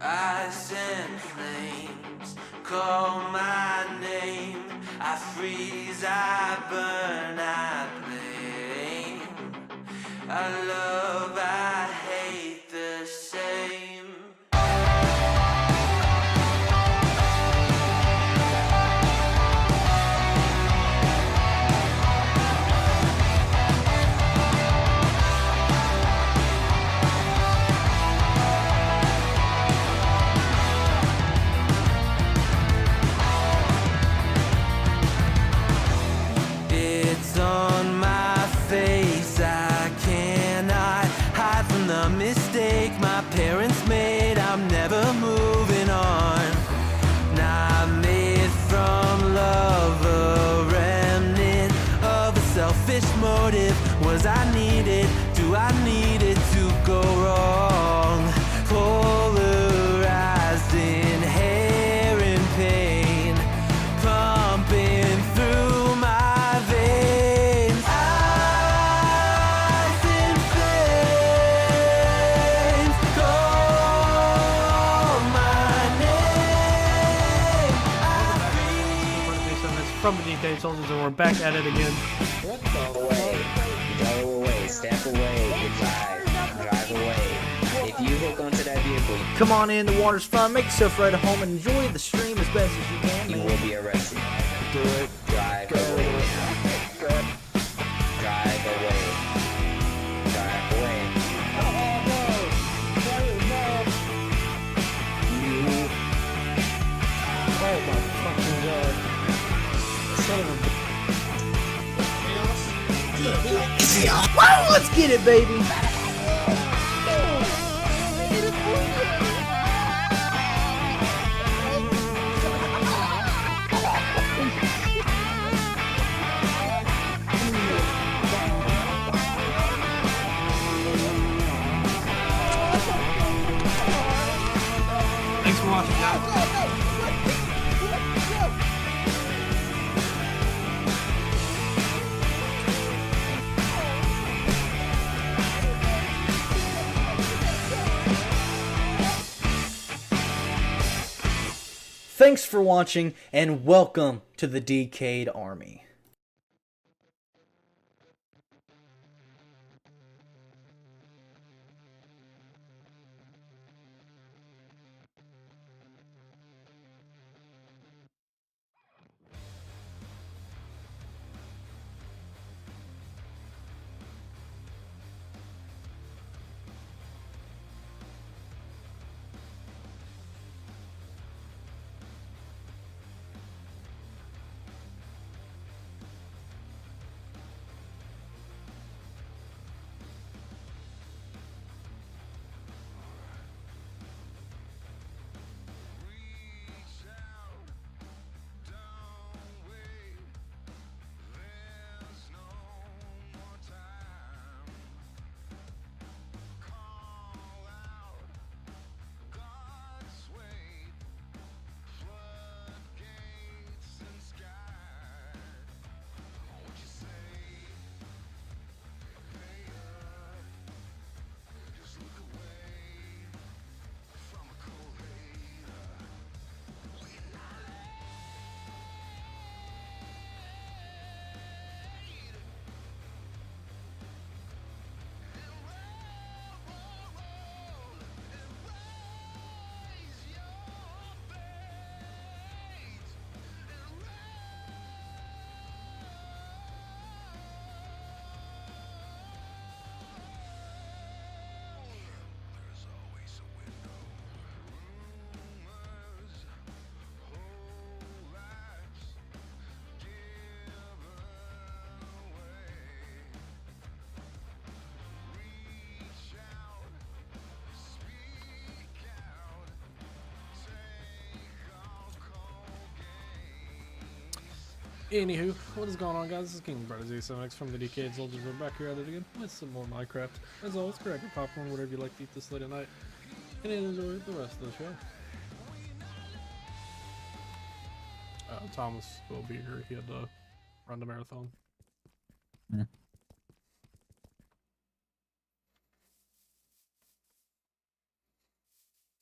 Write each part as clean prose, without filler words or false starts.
Ice and flames call my name. I freeze, I burn, I blame. I love, I hate the same. It's on my face, I cannot hide from the mistake my parents made. I'm never moving on. Not made from love, a remnant of a selfish motive. Was I needed? Do I need it to go wrong? Polarized in hair and pain, pumping through my veins. Ice and flames call my name. From the DK Soldiers, and we're back at it again. What the away? Go away, step away, drive away. If you hook onto that vehicle, Come on in, the water's fun. Make yourself right at home and enjoy the stream as best as you can. you Man. will be arrested. Do it. Drive away now. Drive away. Drive away. Oh my fucking god. Son of a... Woo! Let's get it, baby! Thanks for watching, guys. Thanks for watching, and welcome to the Decayed Army. Anywho, what is going on, guys? This is King Brother Z7X from the Decayed Soldiers. We're back here at it again with some more Minecraft. As always, grab your popcorn, whatever you like to eat this late at night, and enjoy the rest of the show. Thomas will be here. He had to run the marathon.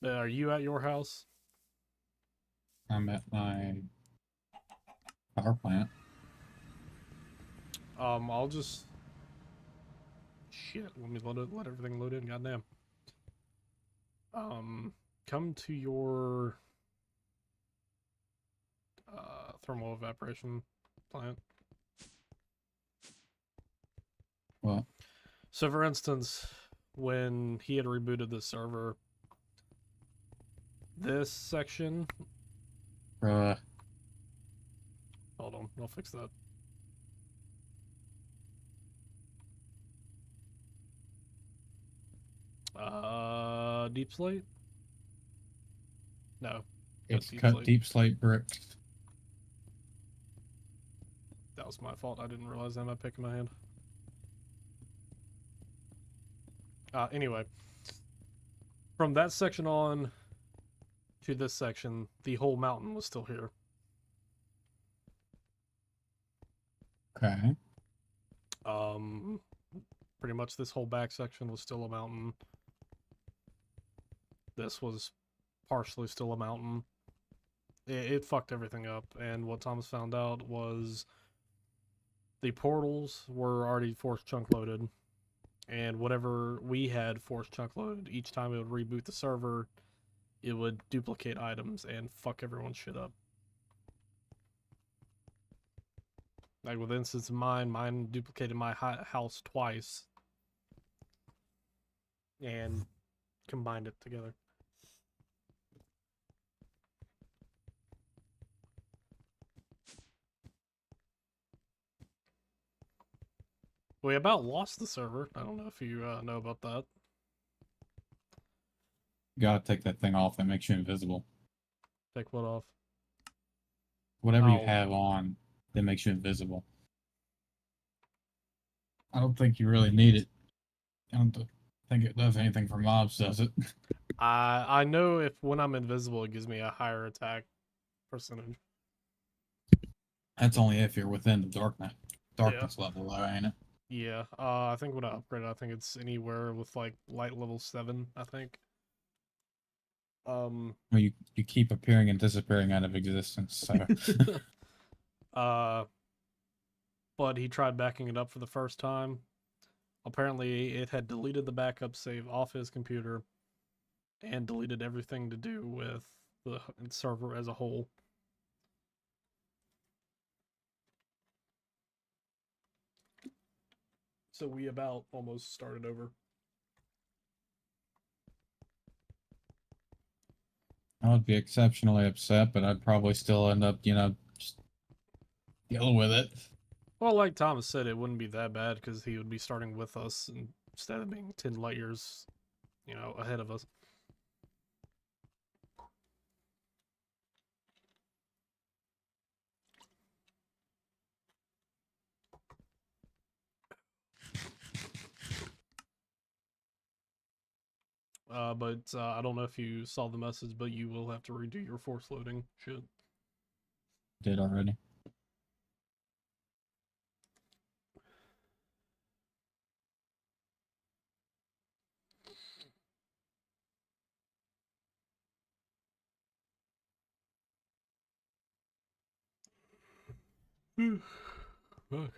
Are you at your house? I'm at my power plant. I'll just... Shit, let me let everything load in, goddamn. Come to your thermal evaporation plant. What? So for instance, when he had rebooted the server, this section... Bruh. Hold on, I'll fix that. Deep slate? No. It's Deep cut slate. deep slate bricks. That was my fault. I didn't realize I had my pick in my hand. Anyway. From that section on to this section, the whole mountain was still here. Okay. Pretty much this whole back section was still a mountain. This was partially still a mountain. It fucked everything up, and what Thomas found out was the portals were already force chunk loaded, and whatever we had force chunk loaded, each time it would reboot the server, it would duplicate items and fuck everyone's shit up. Like with instance of mine duplicated my house twice and combined it together. We about lost the server. I don't know if you know about that. You gotta take that thing off that makes you invisible. Take what off? Whatever you Oh. have on that makes you invisible. I don't think you really need it. I don't think it does anything for mobs, does it? I know if when I'm invisible, it gives me a higher attack percentage. That's only if you're within the darkness level, though, ain't it? Yeah. I think when I upgrade it, I think it's anywhere with like light level 7, I think. Well, you keep appearing and disappearing out of existence, so. But he tried backing it up for the first time. Apparently, it had deleted the backup save off his computer and deleted everything to do with the server as a whole. So we about almost started over. I would be exceptionally upset, but I'd probably still end up, just dealing with it. Well, like Thomas said, it wouldn't be that bad because he would be starting with us instead of being 10 light years, ahead of us. But I don't know if you saw the message, but you will have to redo your force loading shit. Did already. Fuck.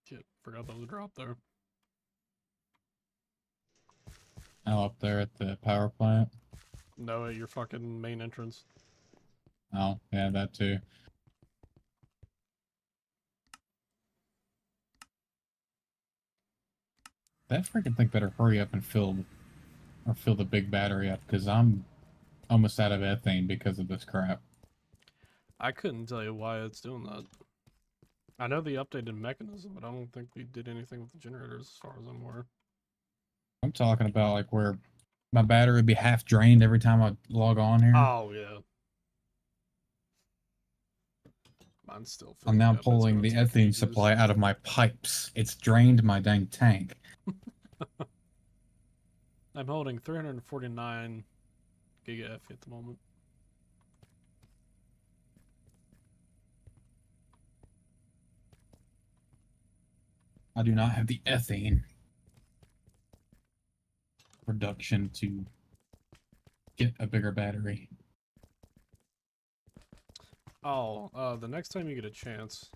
Shit, forgot that was a drop there. Oh, up there at the power plant? No, at your fucking main entrance. Oh, yeah, that too. That freaking thing better hurry up and fill the big battery up, because I'm almost out of ethane because of this crap. I couldn't tell you why it's doing that. I know the updated mechanism, but I don't think we did anything with the generators as far as I'm aware. I'm talking about like where my battery would be half drained every time I log on here. Oh, yeah. Mine's still I'm now filling up. pulling the ethane supply out of my pipes. It's drained my dang tank. I'm holding 349 giga F at the moment. I do not have the ethane. reduction to get a bigger battery. Oh, the next time you get a chance,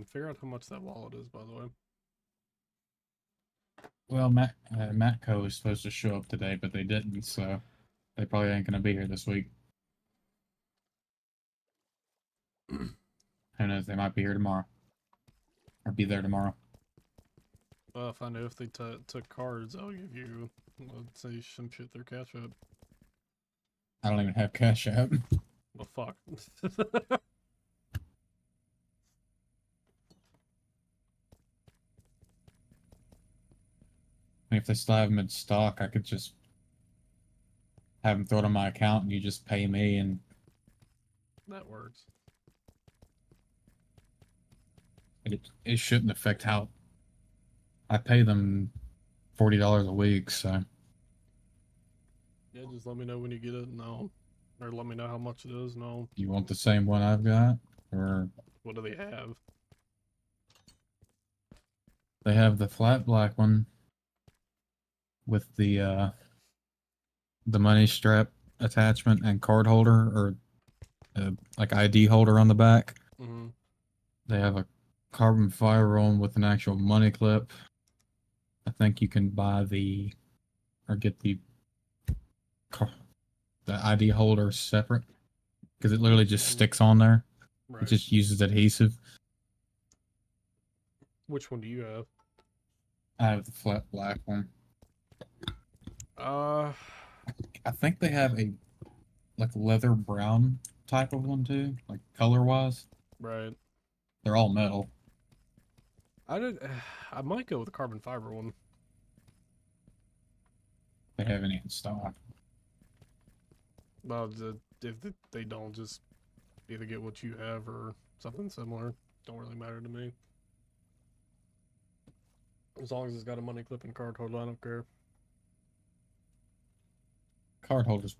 figure out how much that wallet is, by the way. Well, Matco was supposed to show up today, but they didn't, so they probably ain't gonna be here this week. Who knows? They might be here tomorrow, or be there tomorrow. Well, if I knew if they took cards, I'll give you, let's say, some shit their cash app. I don't even have Cash App. Well, fuck. If they still have them in stock, I could just have them throw it on my account, and you just pay me, and That works. it shouldn't affect how I pay them $40 a week. So Yeah, just let me know when you get it, and or let me know how much it is, and I'll, you want the same one I've got, or what do they have? they have the flat black one with the money strap attachment and card holder, or like ID holder on the back. Mm-hmm. They have a carbon fiber one with an actual money clip. I think you can buy or get the ID holder separate, because it literally just sticks on there. Right. It just uses adhesive. Which one do you have? I have the flat black one. I think they have a like leather brown type of one too, like color wise. Right. They're all metal. I might go with the carbon fiber one. They have any in stock. Well, if they don't, just either get what you have or something similar. Don't really matter to me. As long as it's got a money clip and card holder, I don't care. Card holder's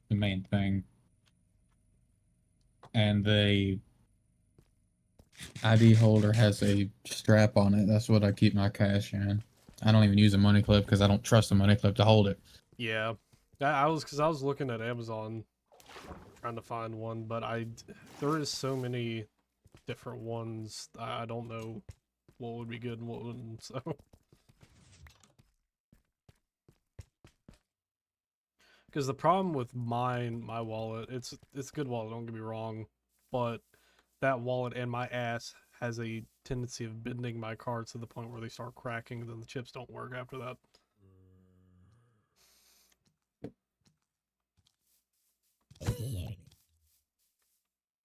the main thing. And the ID holder has a strap on it. That's what I keep my cash in. I don't even use a money clip because I don't trust the money clip to hold it. Yeah, I was looking at Amazon trying to find one, but there is so many different ones. I don't know what would be good and what wouldn't. So, because the problem with my wallet, it's a good wallet. Don't get me wrong, but that wallet and my ass has a tendency of bending my cards to the point where they start cracking, and then the chips don't work after that.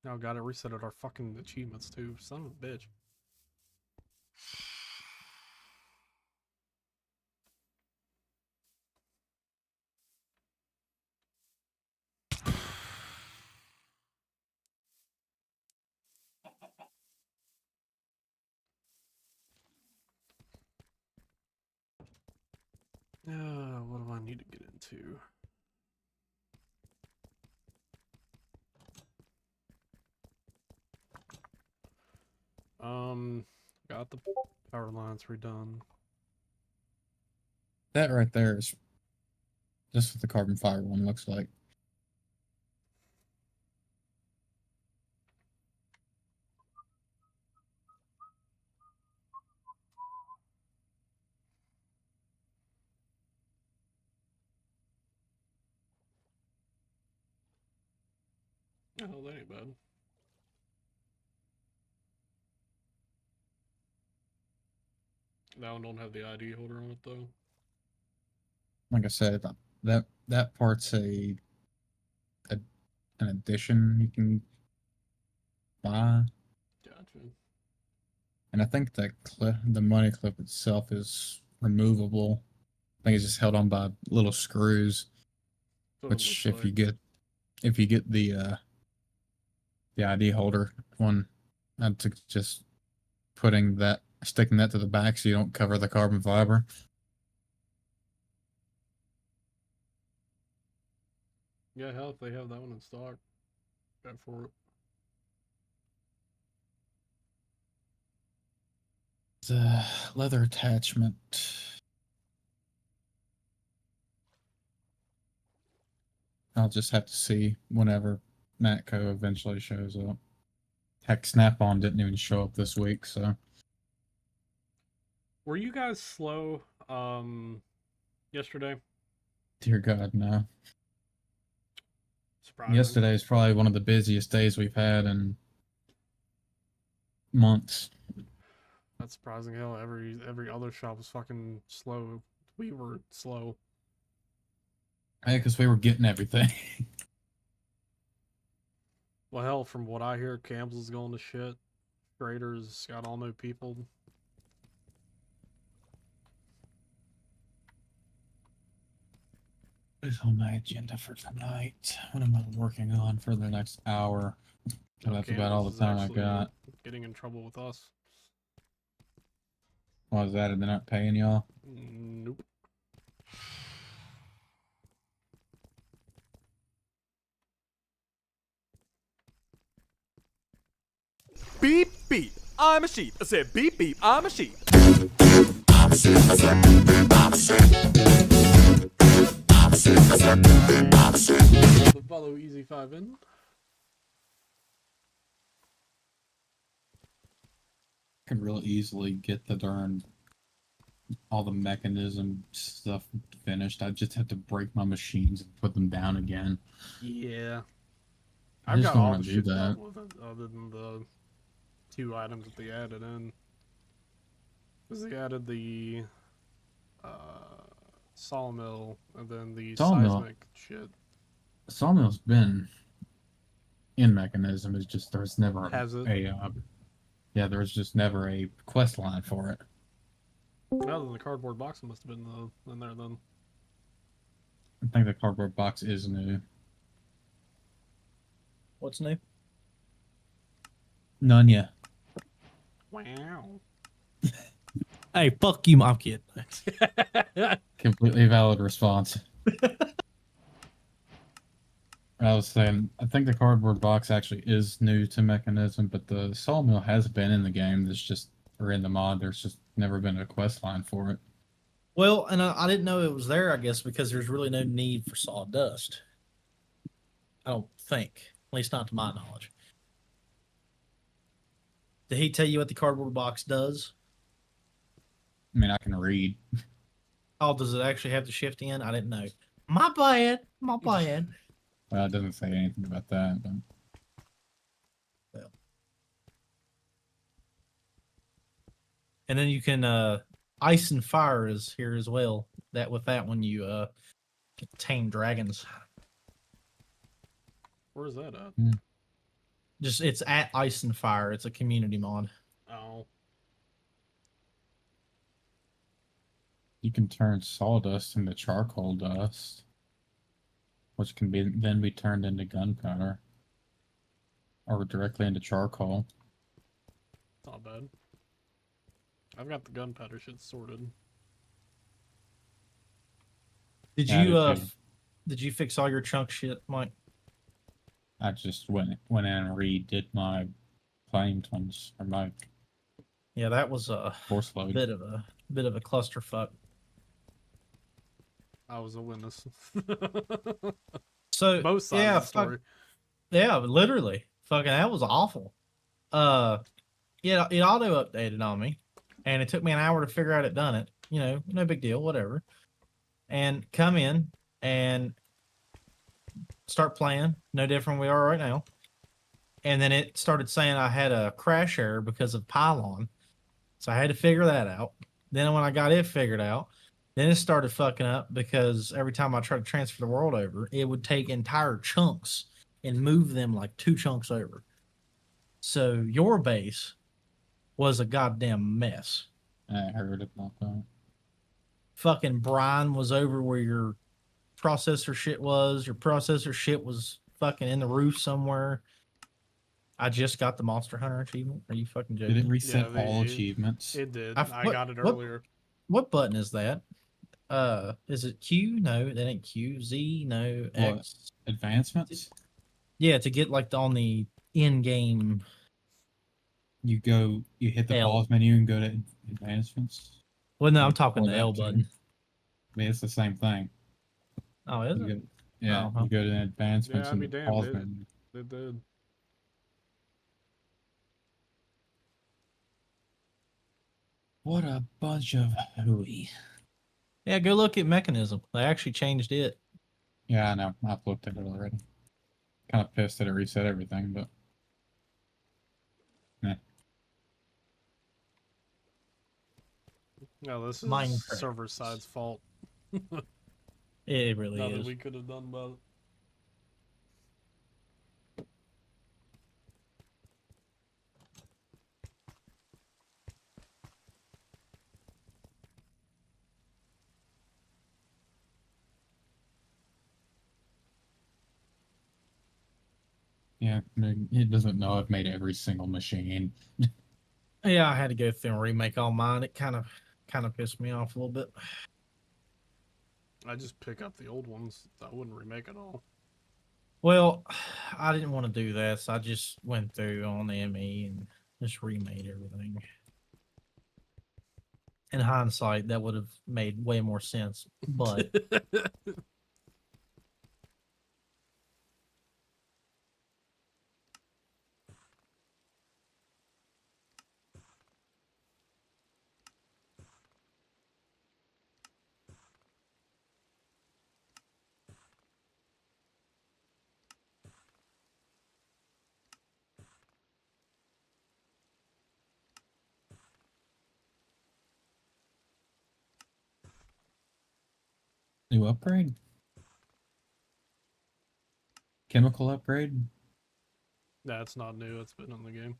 Oh god, it resetted our fucking achievements too. Son of a bitch. What do I need to get into? Got the power lines redone. That right there is just what the carbon fiber one looks like. Oh, that ain't bad. That one don't have the ID holder on it though. Like I said, that part's an addition you can buy. Gotcha. And I think the money clip itself is removable. I think it's just held on by little screws. Which, if you get the ID holder one, I'd just sticking that to the back so you don't cover the carbon fiber. Yeah, hell, if they have that one in stock, go for it. The leather attachment. I'll just have to see whenever Matco eventually shows up. Heck, Snap-on didn't even show up this week, so Were you guys slow yesterday? dear God, no. Surprising. Yesterday is probably one of the busiest days we've had in months. That's surprising. Hell, every other shop was fucking slow. We were slow. Hey, because we were getting everything. Well, hell, from what I hear, Camps is going to shit. Graders got all new people. What is on my agenda for tonight? What am I working on for the next hour? That's about all the time I got. Getting in trouble with us. Why is that? They're not paying y'all? Nope. Beep, beep, I'm a sheep. I said beep, beep, I'm a sheep. Follow Easy 5 in. I can real easily get the darn all the mechanism stuff finished. I just have to break my machines and put them down again. Yeah. I I've just got don't all want the to do shit done that. with it, other than the 2 items that they added in. Because they added the sawmill and then the Sawmill. seismic shit. Sawmill's been in mechanism. It's just there's never Has it? yeah, there's just never a quest line for it. Other than the cardboard box, it must have been in there then. I think the cardboard box is new. What's new? None yet. Wow. Hey, fuck you, mom kid. Completely valid response. I was saying, I think the cardboard box actually is new to mechanism, but the sawmill has been in the game. There's just, or in the mod, there's just never been a quest line for it. Well, and I didn't know it was there, I guess, because there's really no need for sawdust. I don't think. At least not to my knowledge. Did he tell you what the cardboard box does? I mean, I can read. Oh, does it actually have the shift in? I didn't know. My bad. My bad. Well, it doesn't say anything about that, but Well. And then you can ice and fire is here as well. That with that one you can tame dragons. Where's that at? Just it's at Ice and Fire. It's a community mod. Oh. you can turn sawdust into charcoal dust, which can be then be turned into gunpowder or directly into charcoal. Not bad. I've got the gunpowder shit sorted. Did Yeah, you I did too. did you fix all your chunk shit, Mike? I just went in and redid my flamed ones or my Yeah, that was a force load. bit of a clusterfuck. I was a witness. So Both sides yeah, of the story. yeah, literally, fucking that was awful. Yeah, it auto updated on me, and it took me an hour to figure out it done it. You know, no big deal, whatever. And come in and start playing, no different we are right now. And then it started saying I had a crash error because of pylon, so I had to figure that out. Then when I got it figured out, then it started fucking up because every time I tried to transfer the world over, it would take entire chunks and move them like 2 chunks over. So your base was a goddamn mess. I heard about that. Fucking brine was over where your processor shit was. Your processor shit was fucking in the roof somewhere. I just got the Monster Hunter achievement. Are you fucking joking? Did it reset Yeah, all achievements? It did. I- I what- got it what- earlier. What button is that? Is it Q? No, that ain't Q. Z? No. What? X. Advancements? Yeah, to get like on the in-game. You hit the L. pause menu and go to advancements. Well, no, I'm talking Or the that L too. button. I mean, it's the same thing. Oh, is You it? go- Yeah, Uh-huh. you go to advancements Yeah, I'd and be the damned. pause It, menu. it did. What a bunch of hooey. Yeah, go look at Mechanism. They actually changed it. Yeah, I know. I've looked at it already. Kind of pissed that it reset everything, but No, this is Minecraft. server side's fault. It really Nothing is. we could have done about it. yeah, it doesn't know I've made every single machine. Yeah, I had to go through and remake all mine. It kind of pissed me off a little bit. I just pick up the old ones. I wouldn't remake it all. Well, I didn't want to do that, so I just went through on ME and just remade everything. In hindsight, that would have made way more sense, but New upgrade? Chemical upgrade? That's not new. It's been in the game.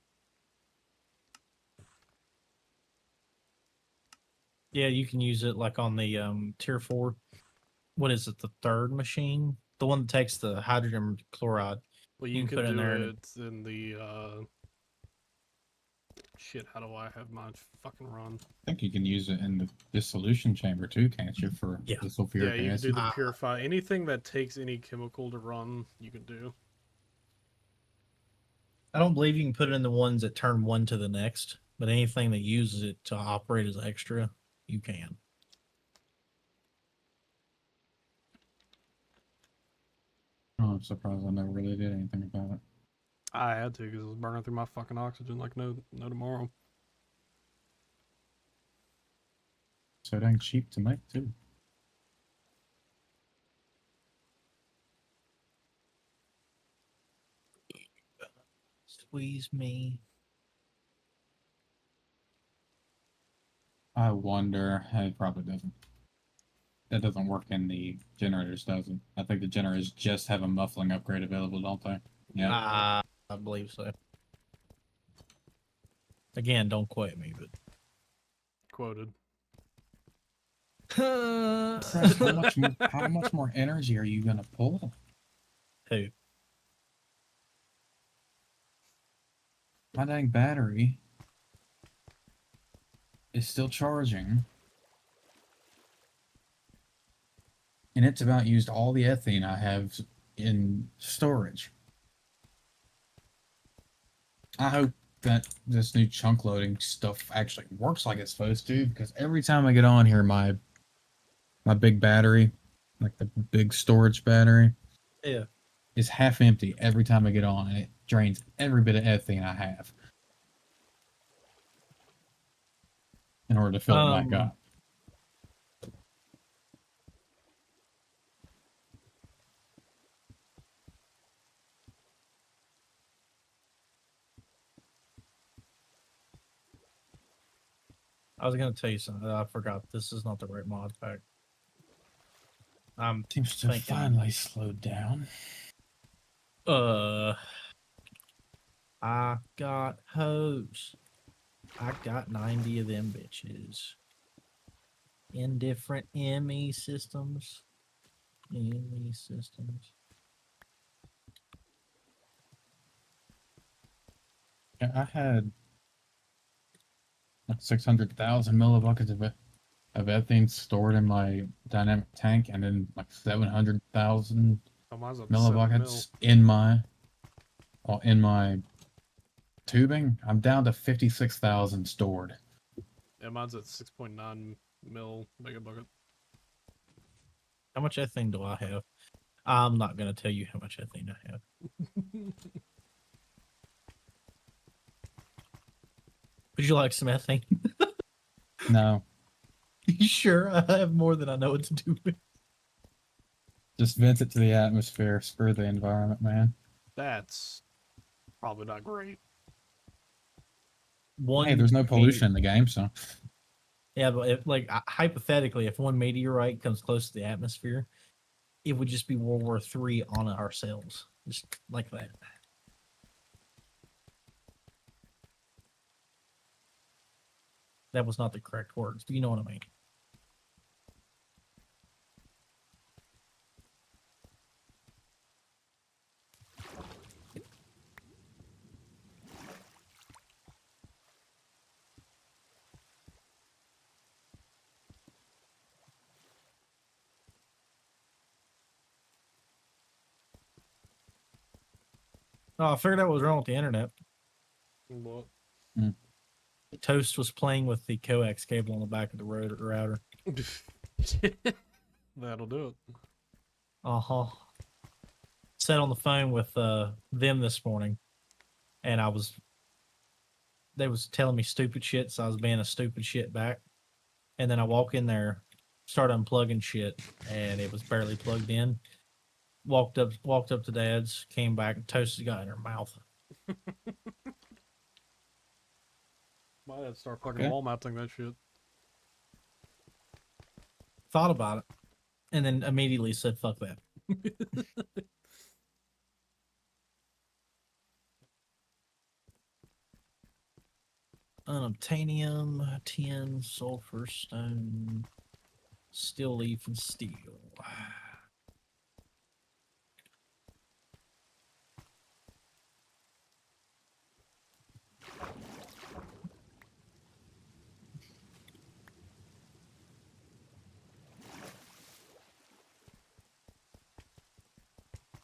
yeah, you can use it like on the tier 4. What is it? The third machine, the one that takes the hydrogen chloride. Well, You you can could put it in do there and it in the shit. How do I have mine fucking run? I think you can use it in the dissolution chamber too, can't you? For Yeah. the Yeah, sulfuric you can do acid. the purify. Anything that takes any chemical to run, you can do. I don't believe you can put it in the ones that turn one to the next, but anything that uses it to operate as extra, you can. Oh, I'm surprised I never really did anything about it. I had to because it was burning through my fucking oxygen like no tomorrow. So dang cheap to make too. Squeeze me. I wonder. It probably doesn't. That doesn't work in the generators, does it? I think the generators just have a muffling upgrade available, don't they? Yeah. I believe so. Again, don't quote me, but Quoted. Christ, how much more energy are you gonna pull? Who? My dang battery is still charging. And it's about used all the ethane I have in storage. I hope that this new chunk loading stuff actually works like it's supposed to, because every time I get on here, my big battery, like the big storage battery, Yeah. is half empty every time I get on, and it drains every bit of ethane I have in order to fill it back up. I was gonna tell you something. I forgot. This is not the right mod pack. I'm Seems to thinking- finally slowed down. I got hose. I got 90 of them bitches. In different ME systems. ME systems. Yeah, I had like 600,000 millibuckets of ethane stored in my dynamic tank, and then like 700,000 Oh, mine's up to 7 mil. millibuckets in my tubing. I'm down to 56,000 stored. Yeah, mine's at 6.9 mil megabucket. How much ethane do I have? I'm not gonna tell you how much ethane I have. Would you like some ethane? No, You sure? I have more than I know what to do with. just vent it to the atmosphere. Screw the environment, man. That's probably not great. Hey, there's no Mete- pollution in the game, so Yeah, but if, like hypothetically, if one meteorite comes close to the atmosphere, it would just be World War III on ourselves, just like that. That was not the correct words, but you know what I mean. Oh, I figured out what was wrong with the internet. What? Toast was playing with the coax cable on the back of the router. That'll do it. Uh-huh. Sat on the phone with them this morning, and they was telling me stupid shit, so I was being a stupid shit back. And then I walk in there, start unplugging shit, and it was barely plugged in. Walked up to Dad's, came back, and Toasted got in her mouth. Might have to start fucking Okay. wall mounting that shit. Thought about it, and then immediately said, "Fuck that." Unobtainium, tin, sulfur, stone, steel leaf, and steel.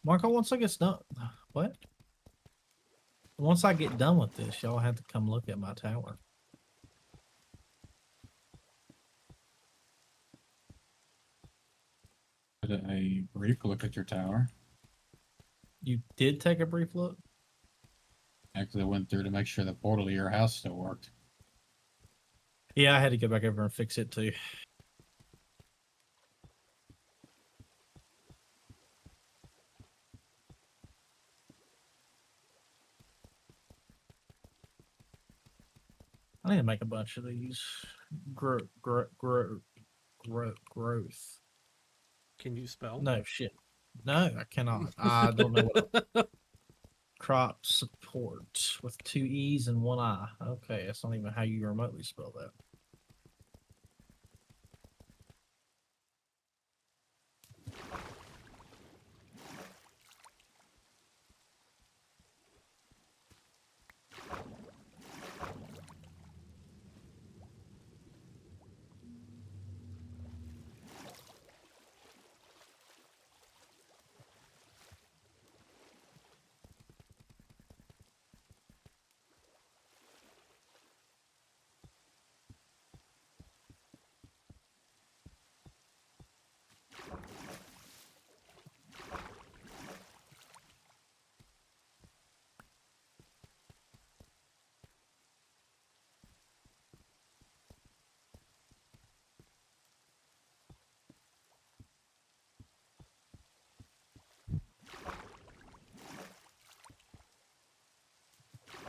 Marco, once I get done, what? Once I get done with this, y'all have to come look at my tower. did a brief look at your tower. You did take a brief look? Actually, I went through to make sure the portal to your house still worked. Yeah, I had to go back over and fix it too. I need to make a bunch of these. Growth. Can you spell? No, shit. No, I cannot. I don't know what. Crop support with 2 E's and 1 I. Okay, that's not even how you remotely spell that.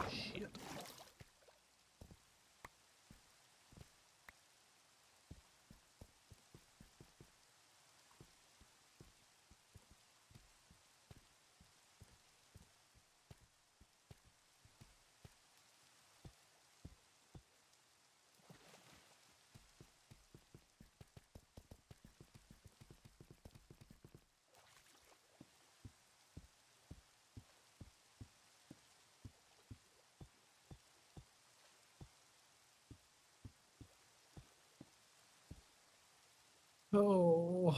Shit. Oh.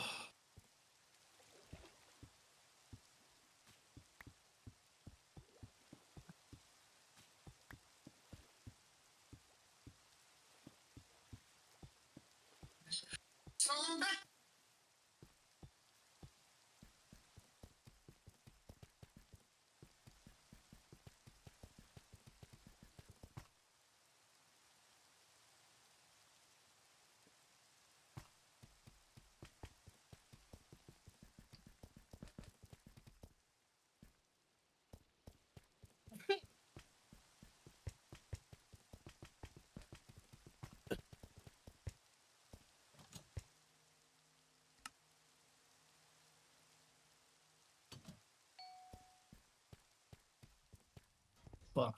fuck.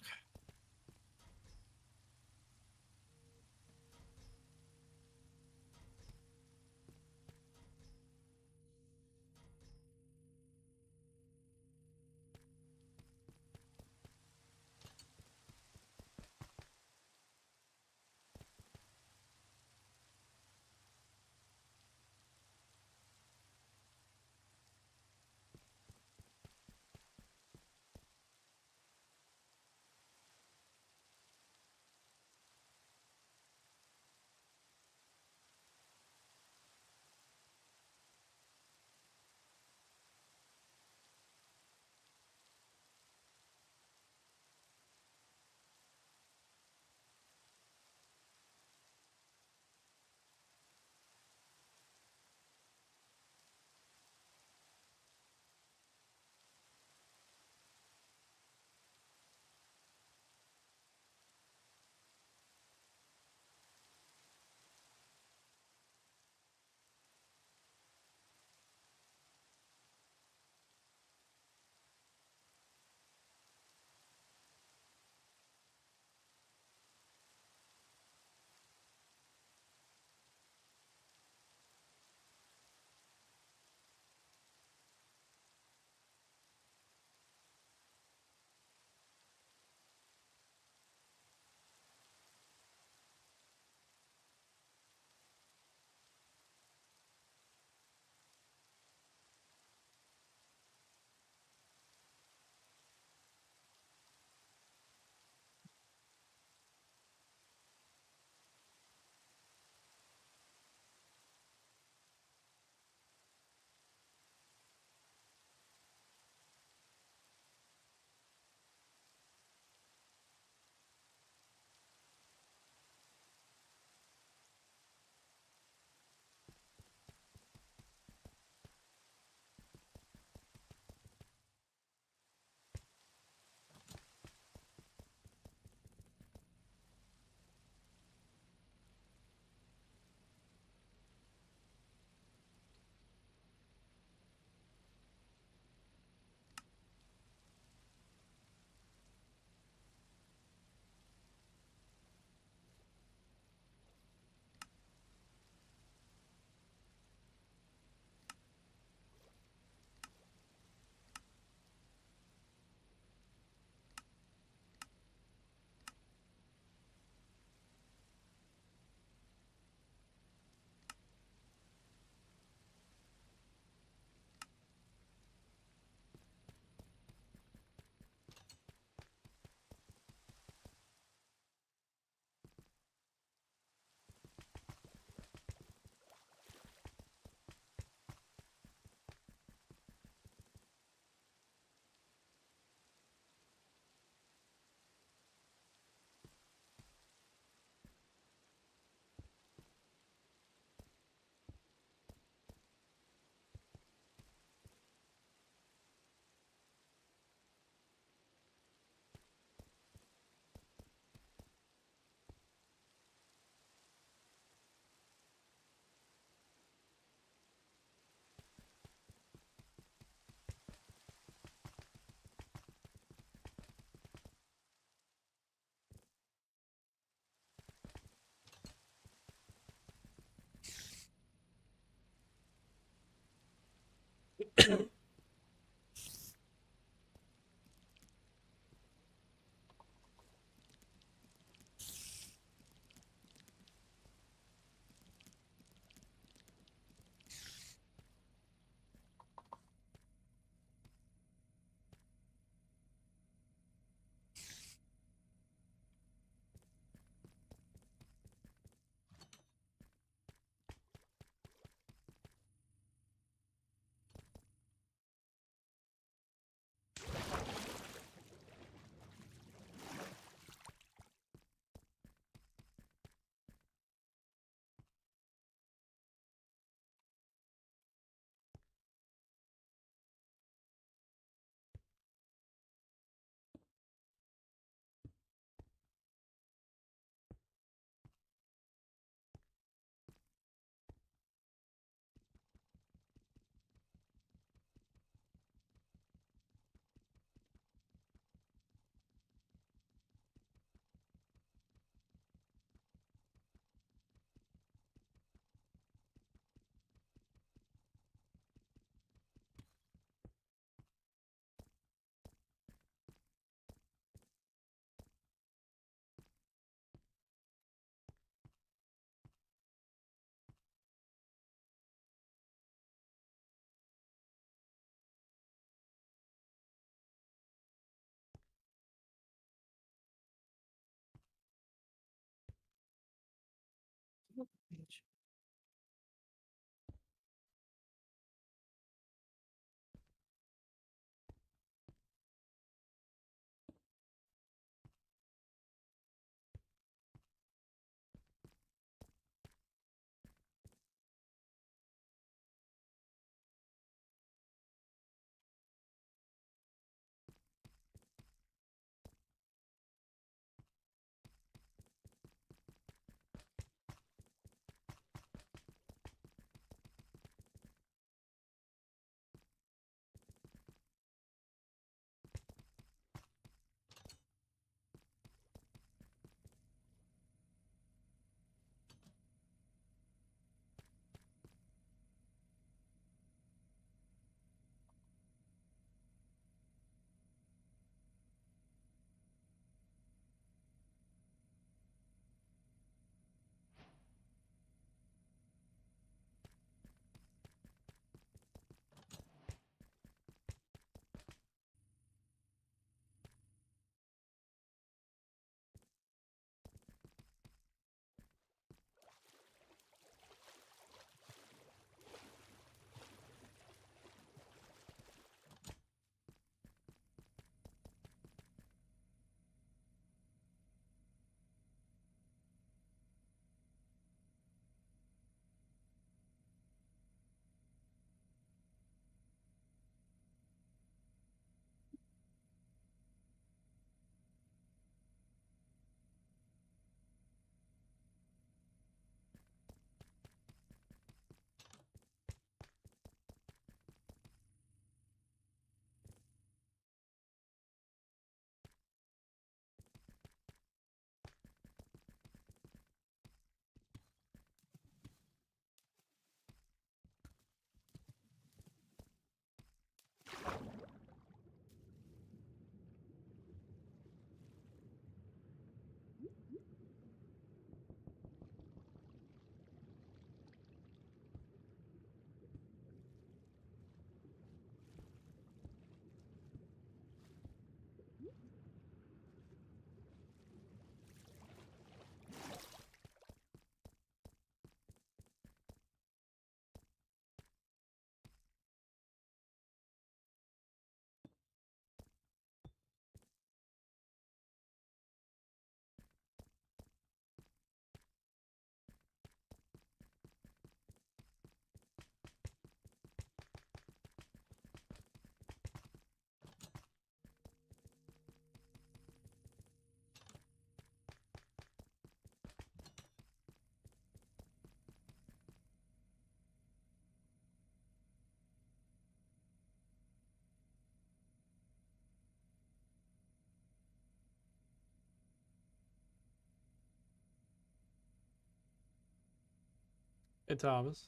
Hey Thomas,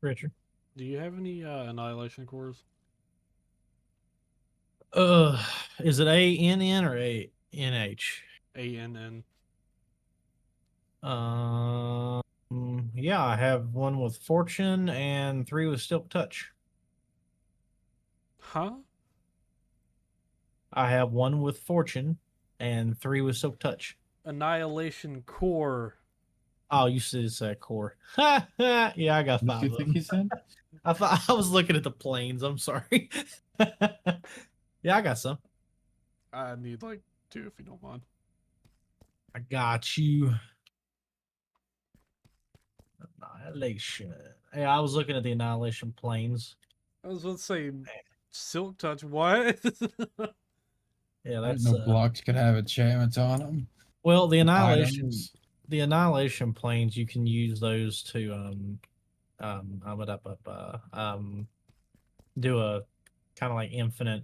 Richard. do you have any annihilation cores? Uh, is it ANN or ANH? ANN. Yeah, I have one with Fortune and 3 with Silk Touch. Huh? I have one with Fortune and 3 with Silk Touch. Annihilation core. Oh, you said it's that core. Yeah, I got What 5 do you of think them. he said? I thought I was looking at the planes. I'm sorry. Yeah, I got some. I need like 2 if you don't mind. I got you. Annihilation. Hey, I was looking at the Annihilation planes. I was about to say silk touch. What? Yeah, I didn't that's know blocks could have enchantments on them. well, the Annihilation Items. the Annihilation planes, you can use those to do a kind of like infinite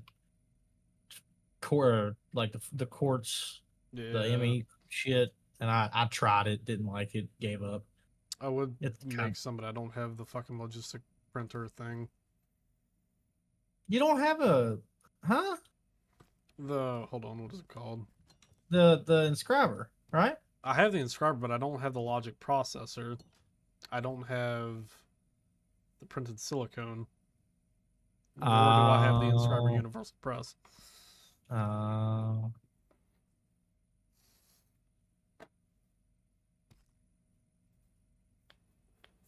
core, like the quartz, the Yeah, ME shit. And I tried it, didn't like it, gave up. I would It's kind make of, some, but I don't have the fucking logistic printer thing. you don't have a, huh? Hold on, what is it called? The inscriber, right? I have the inscriber, but I don't have the logic processor. I don't have the printed silicone. Nor do I have the inscriber Oh, universal press.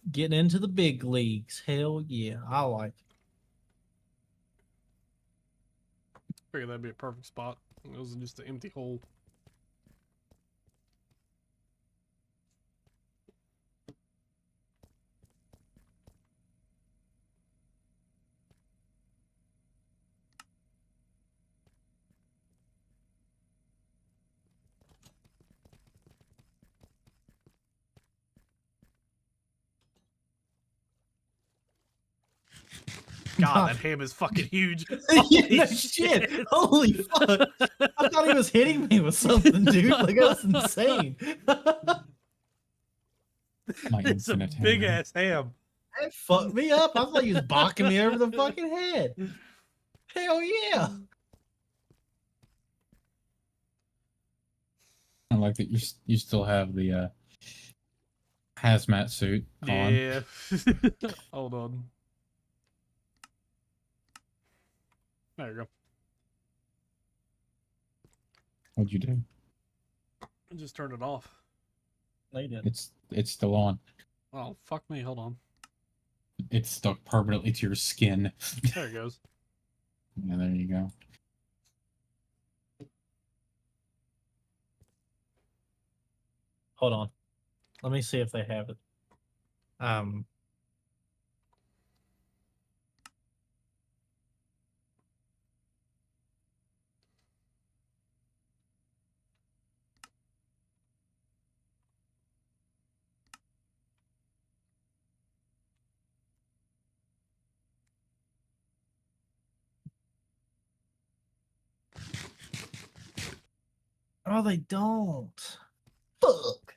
Getting into the big leagues. Hell yeah. I like it. Figured that'd be a perfect spot. It was just an empty hole. God, that ham is fucking huge. Yeah, Holy no shit. Holy fuck. I thought he was hitting me with something, dude. Like, that's insane. My It's a infinite big hammer. ass ham. That fucked me up. I thought he was bocking me over the fucking head. Hell yeah. I like that you still have the hazmat suit on. Yeah. Hold on. There you go. What'd you do? I just turned it off. No, you didn't. It's still on. Oh, fuck me. Hold on. It's stuck permanently to your skin. There it goes. Yeah, there you go. Hold on. Let me see if they have it. Oh, they don't. Fuck.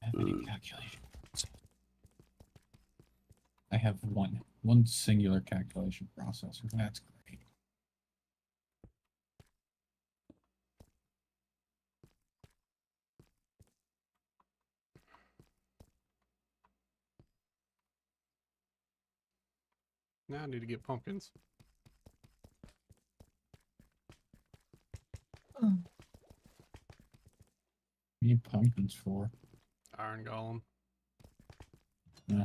Have any calculation? I have one singular calculation processor. That's great. Now I need to get pumpkins. What do you need pumpkins for? Iron Golem. Yeah.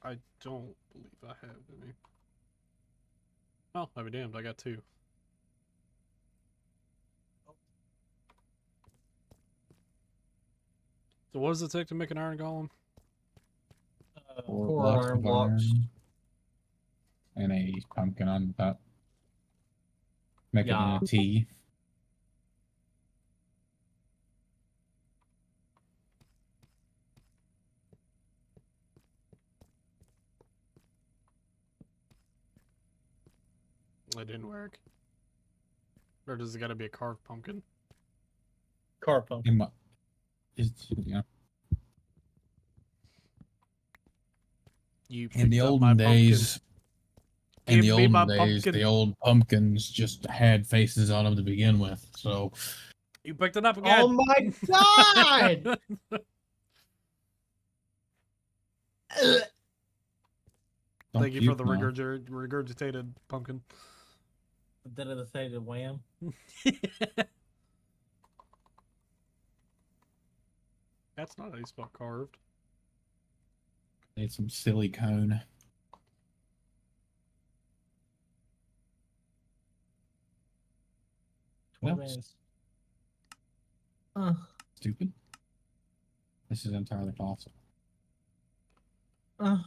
I don't believe I have any. Oh, I'll be damned. I got 2. So what does it take to make an Iron Golem? 4 iron of blocks. iron and a pumpkin on top. Make it in Yeah. a T. It didn't work. Or does it gotta be a carved pumpkin? Car pump. Yeah. You In the picked up my olden pumpkin. days, in the Give me my olden days, pumpkin. the old pumpkins just had faces on them to begin with. So You picked it up again. Oh my god! don't Thank you for puke the now. regurgitated pumpkin. Instead of the faded wham. That's not how you spell carved. Need some silly cone. Well, stupid. This is entirely possible. Uh,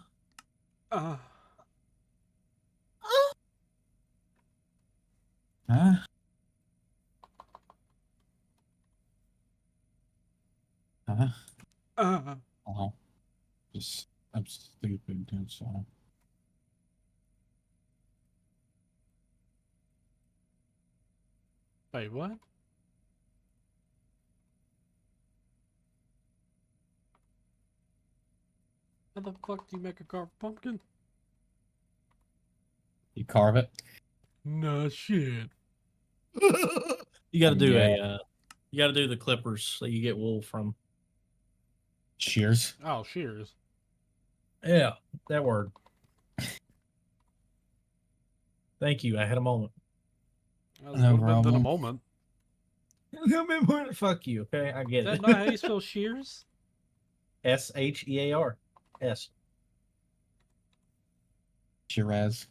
Huh? Huh? Oh, just I'm stupid. That's all. Wait, what? How the fuck do you make a carved pumpkin? You carve it. No shit. You got to do Yeah. you got to do the clippers that you get wool from. Shears. Oh, shears. Yeah, that word. Thank you. I had a moment. That was a No little bit than a problem. moment. Fuck you. Okay, I get Is that it. not how you spell shears? Shear. S. Shiraz.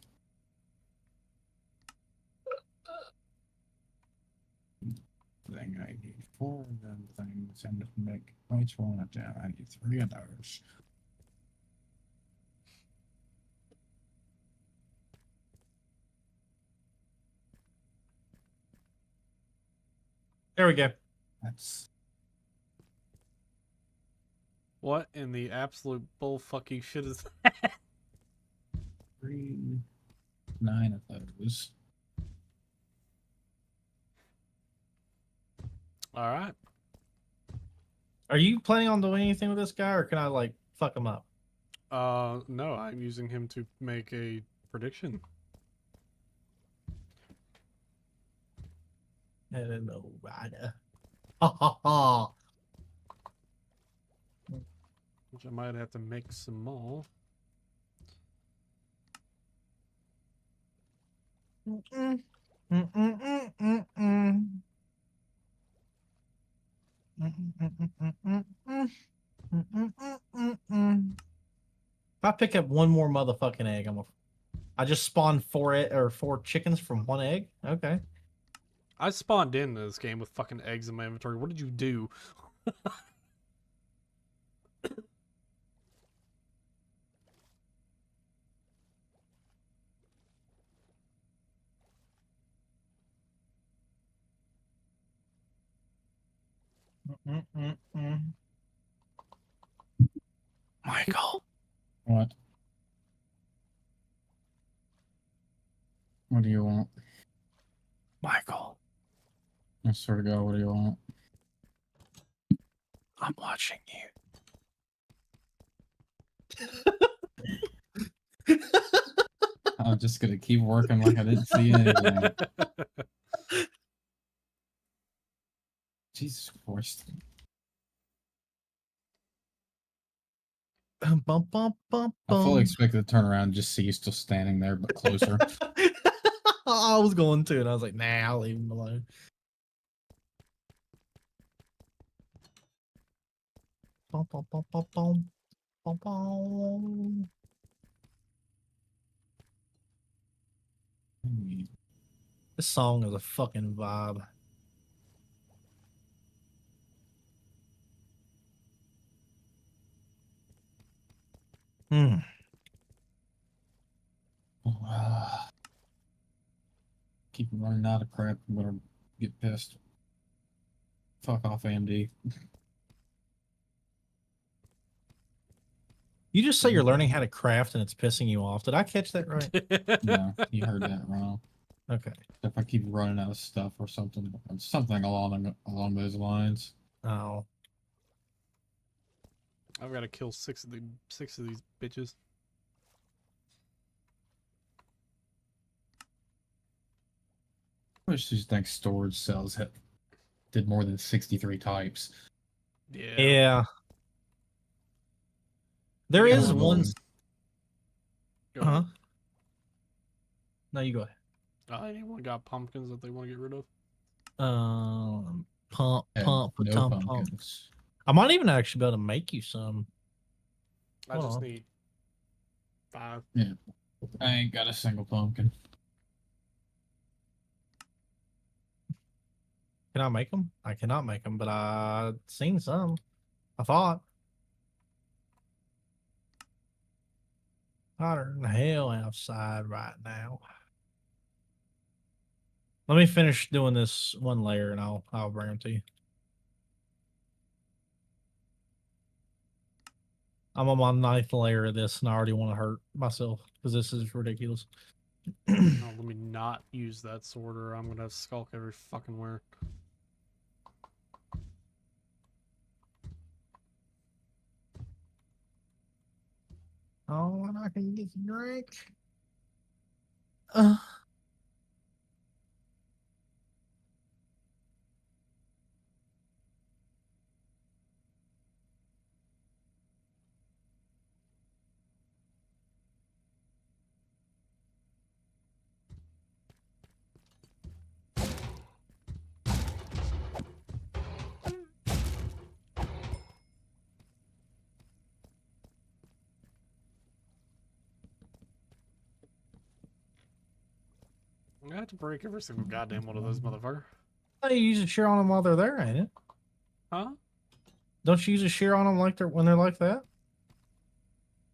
Thing I need 4 of them things and make each one of them. I need 3 of those. There we go. That's What in the absolute bullfucking shit is 3, 9 of those. Alright. Are you planning on doing anything with this guy, or can I like fuck him up? No, I'm using him to make a prediction. No, rider. Ha ha ha. Which I might have to make some more. Mm-mm. Mm-mm, mm-mm, mm-mm. If I pick up one more motherfucking egg, I just spawned 4 chickens from 1 egg. Okay. I spawned into this game with fucking eggs in my inventory. What did you do? Michael. What? What do you want? Michael. I swear to God, what do you want? I'm watching you. I'm just gonna keep working like I didn't see anything. Jesus Christ. Bum, bum, bum, I fully bum. expected to turn around and just see you still standing there, but closer. I was going to, and I was like, nah, I'll leave him alone. Bum, bum, bum, bum, bum. Bum, bum. This song is a fucking vibe. Hmm. Keep running out of crap. I'm gonna get pissed. Fuck off, AMD. You just say you're learning how to craft and it's pissing you off. Did I catch that right? No, you heard that wrong. Okay. If I keep running out of stuff or something along those lines. Oh. I've got to kill six of these bitches. I wish these next storage cells did more than 63 types. Yeah. Yeah. There Yeah, is well, one. Go Huh? ahead. No, you go ahead. Anyone got pumpkins that they want to get rid of? Pump, And pump, no pump, pump. pumpkins. I might even actually be able to make you some. I Hold just on. need 5. Yeah. I ain't got a single pumpkin. Can I make them? I cannot make them, but I seen some. I thought. Hotter than hell outside right now. Let me finish doing this one layer and I'll bring them to you. I'm on my 9th layer of this and I already want to hurt myself because this is ridiculous. No, let me not use that sword or I'm gonna skulk every fucking where. Oh, and I can get some drink. I have to break every single goddamn one of those, motherfucker. Oh, you use a shear on them while they're there, ain't it? Huh? Don't you use a shear on them like when they're like that?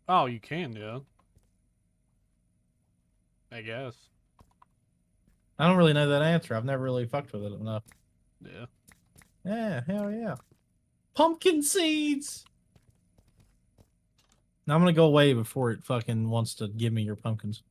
Oh, you can, yeah. I guess. I don't really know that answer. I've never really fucked with it enough. Yeah. Yeah, hell yeah. Pumpkin seeds! Now I'm gonna go away before it fucking wants to give me your pumpkins.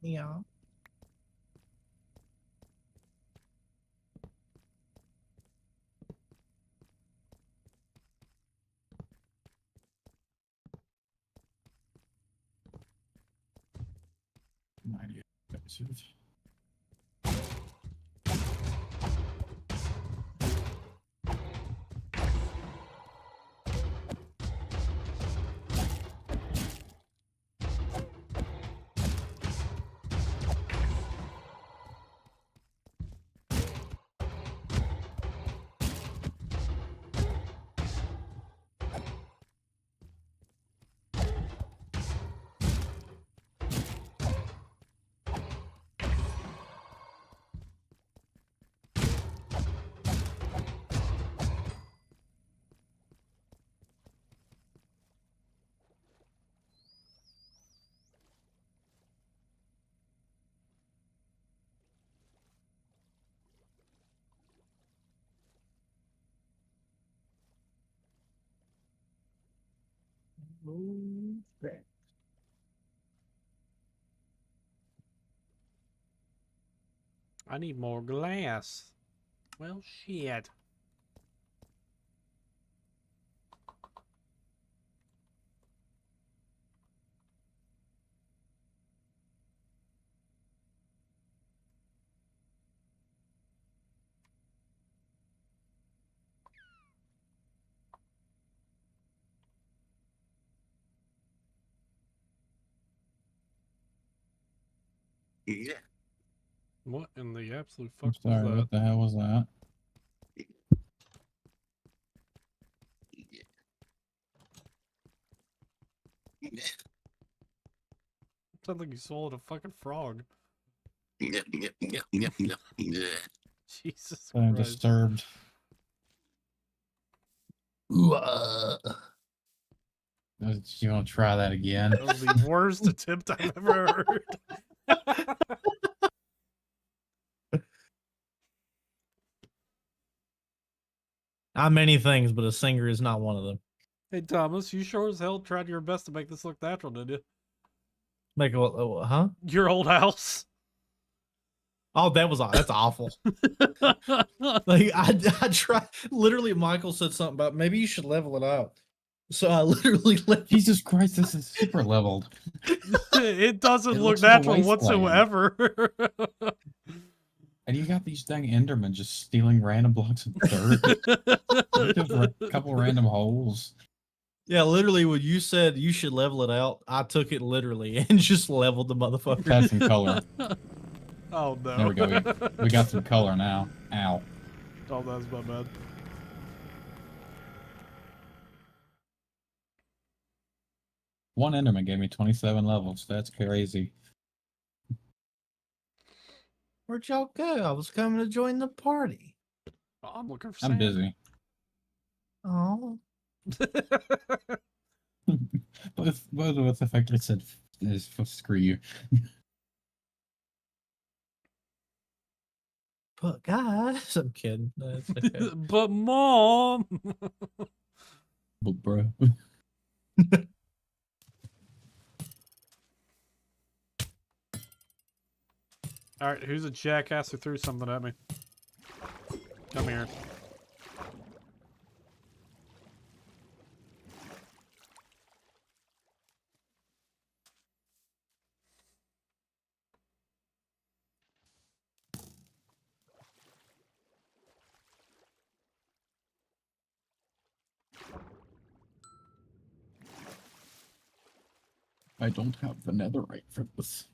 Yeah. I need more glass. Well, shit. What in the absolute fuck I'm was sorry, that? what the hell was that? Sounds like you swallowed a fucking frog. Jesus I'm Christ. disturbed. Ooh, You want to try that again? That was the worst attempt I've ever heard. I'm many things, but a singer is not one of them. Hey, Thomas, you sure as hell tried your best to make this look natural, didn't you? Like, huh? Your old house. Oh, that's awful. Like, I tried. Literally, Michael said something about maybe you should level it out. So I literally Jesus Christ, this is super leveled. It doesn't It look looks like a natural wasteland. whatsoever. And you got these dang Endermen just stealing random blocks of dirt. Looking for a couple random holes. Yeah, literally, when you said you should level it out, I took it literally and just leveled the motherfucker. Got some color. Oh no. There we go. We got some color now. Ow. Oh, that's my bad. One Enderman gave me 27 levels. That's crazy. Where'd y'all go? I was coming to join the party. Oh, I'm looking for I'm sand. busy. Oh. Both with the fact I said screw you. But guys, I'm kidding. No, it's okay. But mom. But bro. All right, who's a jackass who threw something at me? Come here. I don't have the netherite for this.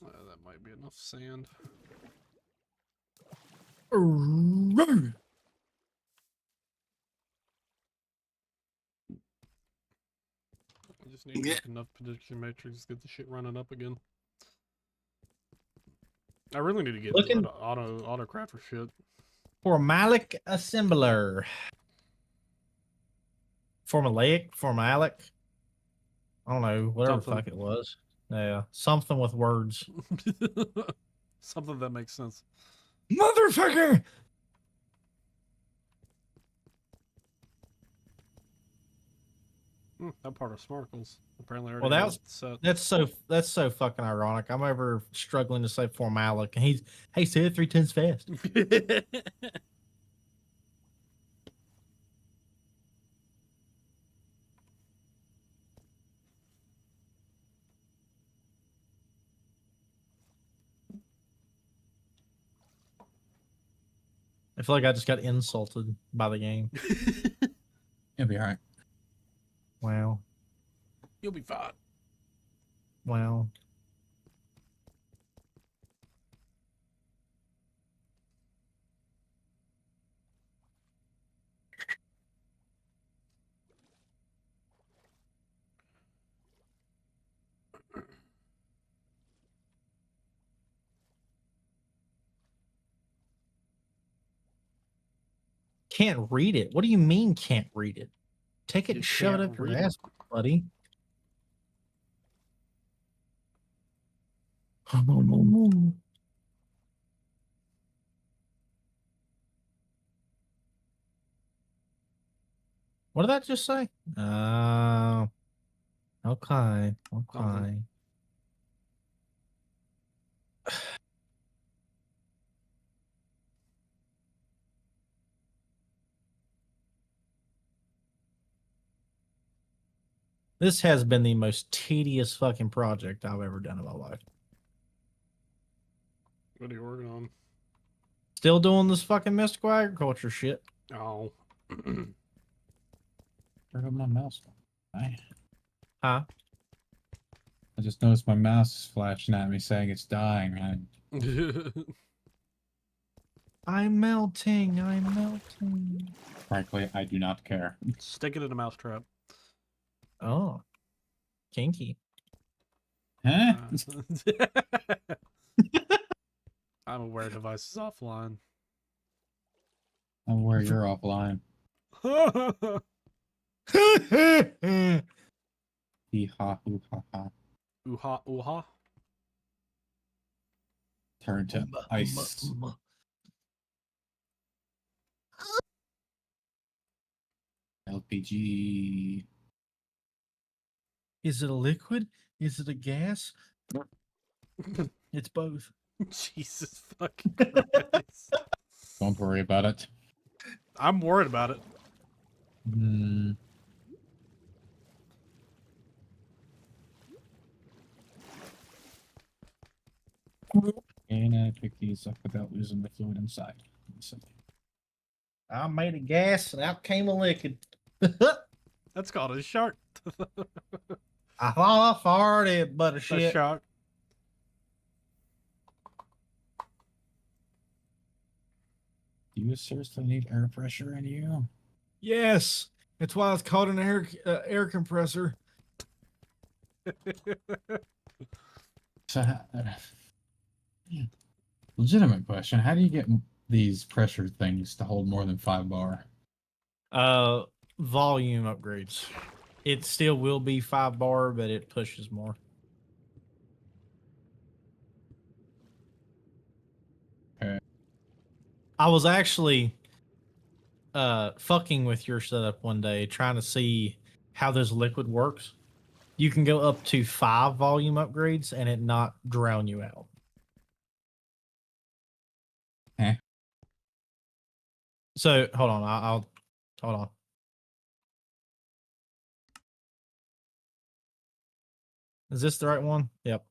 That might be enough sand. I just need to make enough prediction matrix to get the shit running up again. I really need to get Looking- into auto crafter shit. Formalic assembler. Formalic. I don't know, whatever the Something. fuck it was. Yeah, something with words. Something that makes sense. Motherfucker! That part of Smarkles apparently already Well, that has was- it set. That's so fucking ironic. I'm over struggling to say formalic, and he said it 3 times fast. I feel like I just got insulted by the game. It'll be alright. Wow. You'll be fine. Wow. Can't read it. What do you mean can't read it? Take it You and shove it can't up your read it. ass, buddy. What did that just say? Okay. Something. This has been the most tedious fucking project I've ever done in my life. What are you working on? Still doing this fucking mystical agriculture shit. Oh. Where did my mouse go? I Huh? just noticed my mouse is flashing at me saying it's dying. I'm melting. I'm melting. Frankly, I do not care. Stick it in a mousetrap. Oh. Kinky. Huh? I'm aware device is offline. I'm aware you're offline. Hee ha hoo ha ha. Ooha ooha. Turn to ice. LPG. Is it a liquid? Is it a gas? It's both. Jesus fucking Christ. Don't worry about it. I'm worried about it. Hmm. And I pick these up without losing the fluid inside. So, I made a gas and out came a liquid. That's called a shark. I thought I farted, but a A shit. shark. do you seriously need air pressure in you? Yes, that's why it's called an air compressor. So, legitimate question: how do you get these pressure things to hold more than 5 bar? Volume upgrades. It still will be 5 bar, but it pushes more. Okay. I was actually fucking with your setup one day, trying to see how this liquid works. You can go up to 5 volume upgrades and it not drown you out. Eh. So hold on, I'll hold on. Is this the right one? Yep.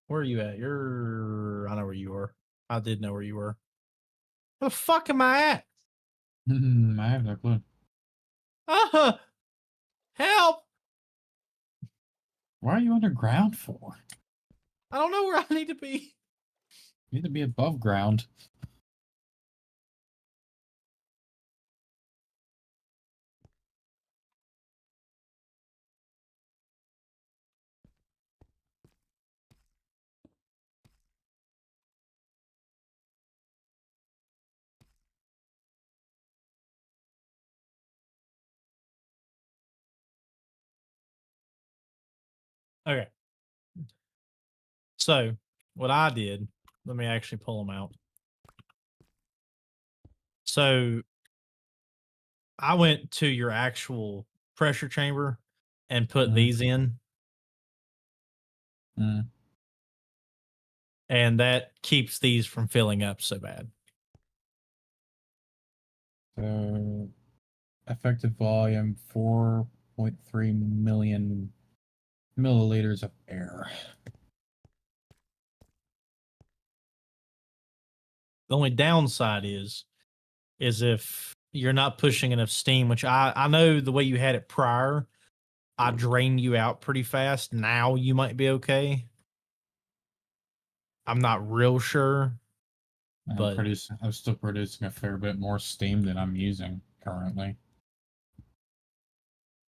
Where are you at? I know where you are. I did know where you were. Where the fuck am I at? I have no clue. Help! Why are you underground for? I don't know where I need to be. You need to be above ground. Okay. So what I did, let me actually pull them out. So I went to your actual pressure chamber and put these in, Mm. and that keeps these from filling up so bad. So, effective volume 4.3 million milliliters of air. The only downside is if you're not pushing enough steam, which I know the way you had it prior, I drained you out pretty fast. Now you might be okay. I'm not real sure, but I'm still producing a fair bit more steam than I'm using currently.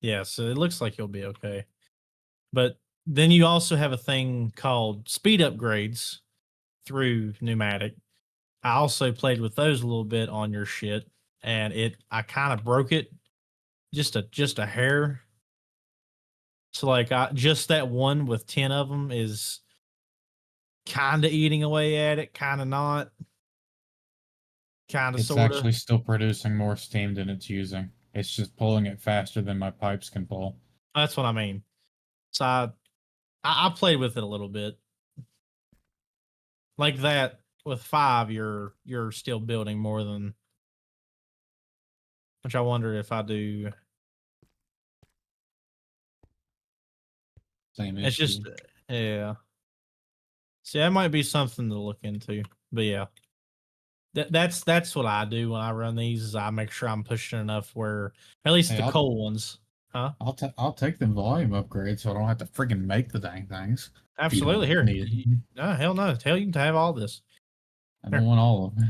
yeah, so it looks like you'll be okay. But then you also have a thing called speed upgrades through pneumatic. I also played with those a little bit on your shit, and I kind of broke it just a hair. So like just that one with 10 of them is kind of eating away at it, kind of not, kind of It's sort of. actually still producing more steam than it's using. It's just pulling it faster than my pipes can pull. That's what I mean. So I played with it a little bit. Like that with 5, you're still building more than. Which I wonder if I do. Same It's issue. just yeah. See, that might be something to look into. But yeah. That's what I do when I run these is I make sure I'm pushing enough where at least Hey, the coal ones. Huh? I'll take them volume upgrades so I don't have to freaking make the dang things. If you Absolutely. don't Here. need it. No, hell no. Tell you to have all this. I Here. don't want all of them.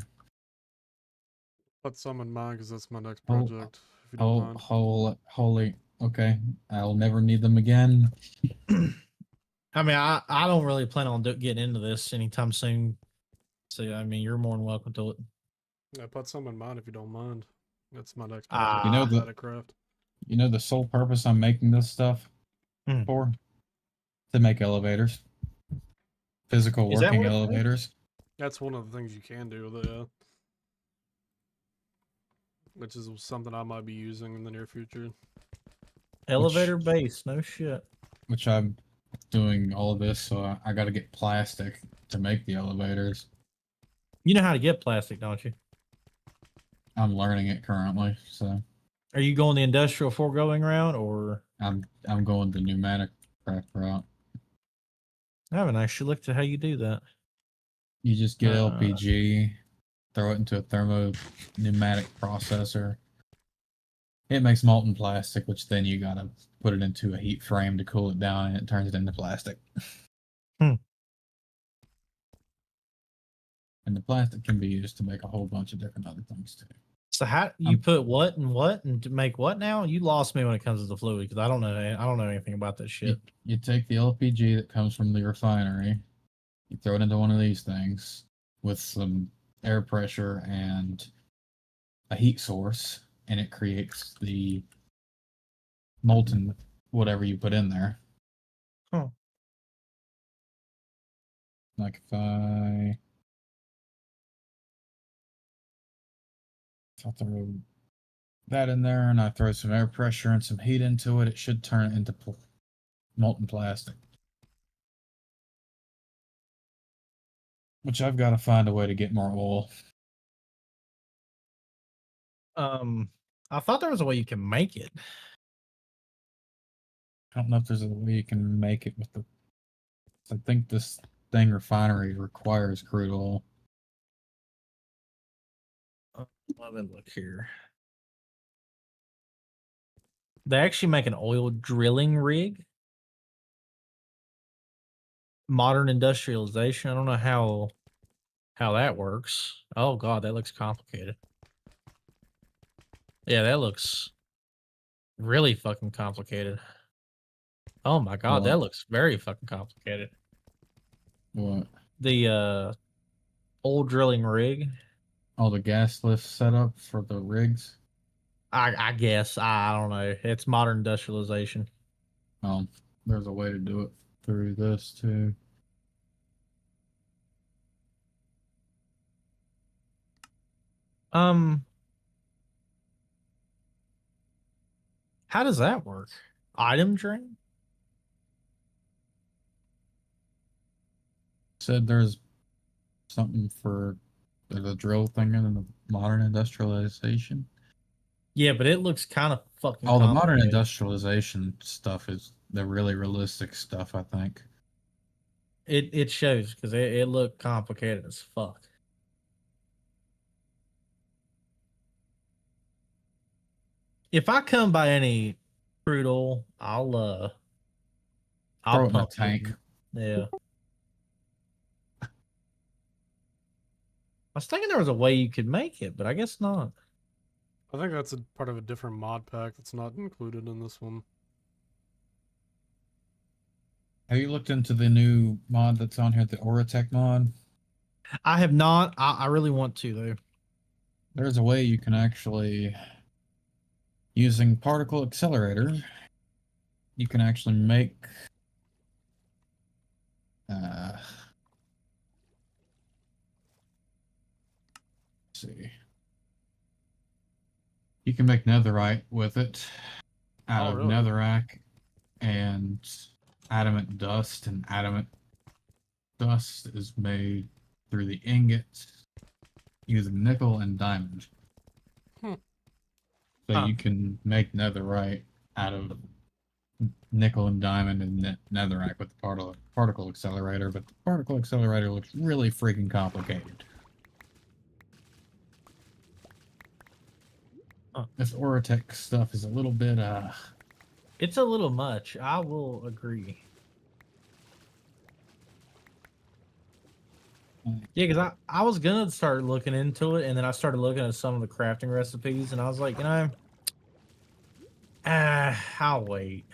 Put some in mind because that's my next Oh, project. If you don't mind. Holy. Okay. I'll never need them again. I mean, I don't really plan on getting into this anytime soon. So I mean, you're more than welcome to it. Yeah, put some in mind if you don't mind. That's my next Ah. project. You know the- Atticraft. You know the sole purpose I'm making this stuff Hmm. for? To make elevators. Physical Is that working what it's for? elevators. That's one of the things you can do with it, yeah. Which is something I might be using in the near future. Elevator base? No shit. Which I'm doing all of this, so I got to get plastic to make the elevators. You know how to get plastic, don't you? I'm learning it currently, so Are you going the industrial foregoing route, or I'm going the pneumatic craft route. I haven't actually looked at how you do that? You just get Uh, LPG, throw it into a thermo pneumatic processor. It makes molten plastic, which then you gotta put it into a heat frame to cool it down, and it turns it into plastic. Hmm. And the plastic can be used to make a whole bunch of different other things too. So how you put what and to make what now? You lost me when it comes to the fluid because I don't know anything about this shit. You take the LPG that comes from the refinery, you throw it into one of these things with some air pressure and a heat source, and it creates the molten whatever you put in there. Huh. Like if I throw that in there and I throw some air pressure and some heat into it, it should turn it into molten plastic. Which I've got to find a way to get more oil. I thought there was a way you can make it. I don't know if there's a way you can make it with the. I think this thing refinery requires crude oil. Let me look here. They actually make an oil drilling rig. Modern industrialization. I don't know how that works. Oh god, that looks complicated. Yeah, that looks really fucking complicated. Oh my god, that What? looks very fucking complicated. What? The oil drilling rig. All the gas lift setup for the rigs. I guess I don't know. It's modern industrialization. There's a way to do it through this too. How does that work? Item drain? Said there's something for the drill thing in the modern industrialization. Yeah, but it looks kind of fucking All the modern complicated. industrialization stuff is the really realistic stuff, I think. It shows because it looked complicated as fuck. If I come by any crude oil, I'll Throw it in a pump it. tank. Yeah. I was thinking there was a way you could make it, but I guess not. I think that's a part of a different mod pack that's not included in this one. Have you looked into the new mod that's on here, the Oratech mod? I have not. I really want to though. There's a way you can actually, using particle accelerator, you can actually make let's see. You can make netherite with it out Oh, of really? netherrack and adamant dust, and adamant dust is made through the ingots using nickel and diamond. Hmm. So Huh. you can make netherite out of nickel and diamond and netherrack with the particle accelerator, but the particle accelerator looks really freaking complicated. This Oratech stuff is a little bit It's a little much. I will agree. Yeah, because I was gonna start looking into it, and then I started looking at some of the crafting recipes, and I was like, I'll wait.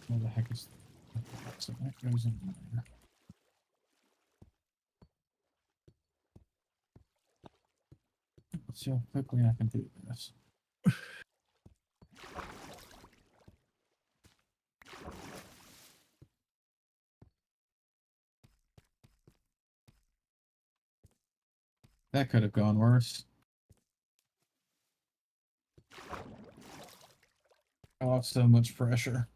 what the heck is so that goes in there. Let's see how quickly I can do this. That could have gone worse. Oh, so much pressure.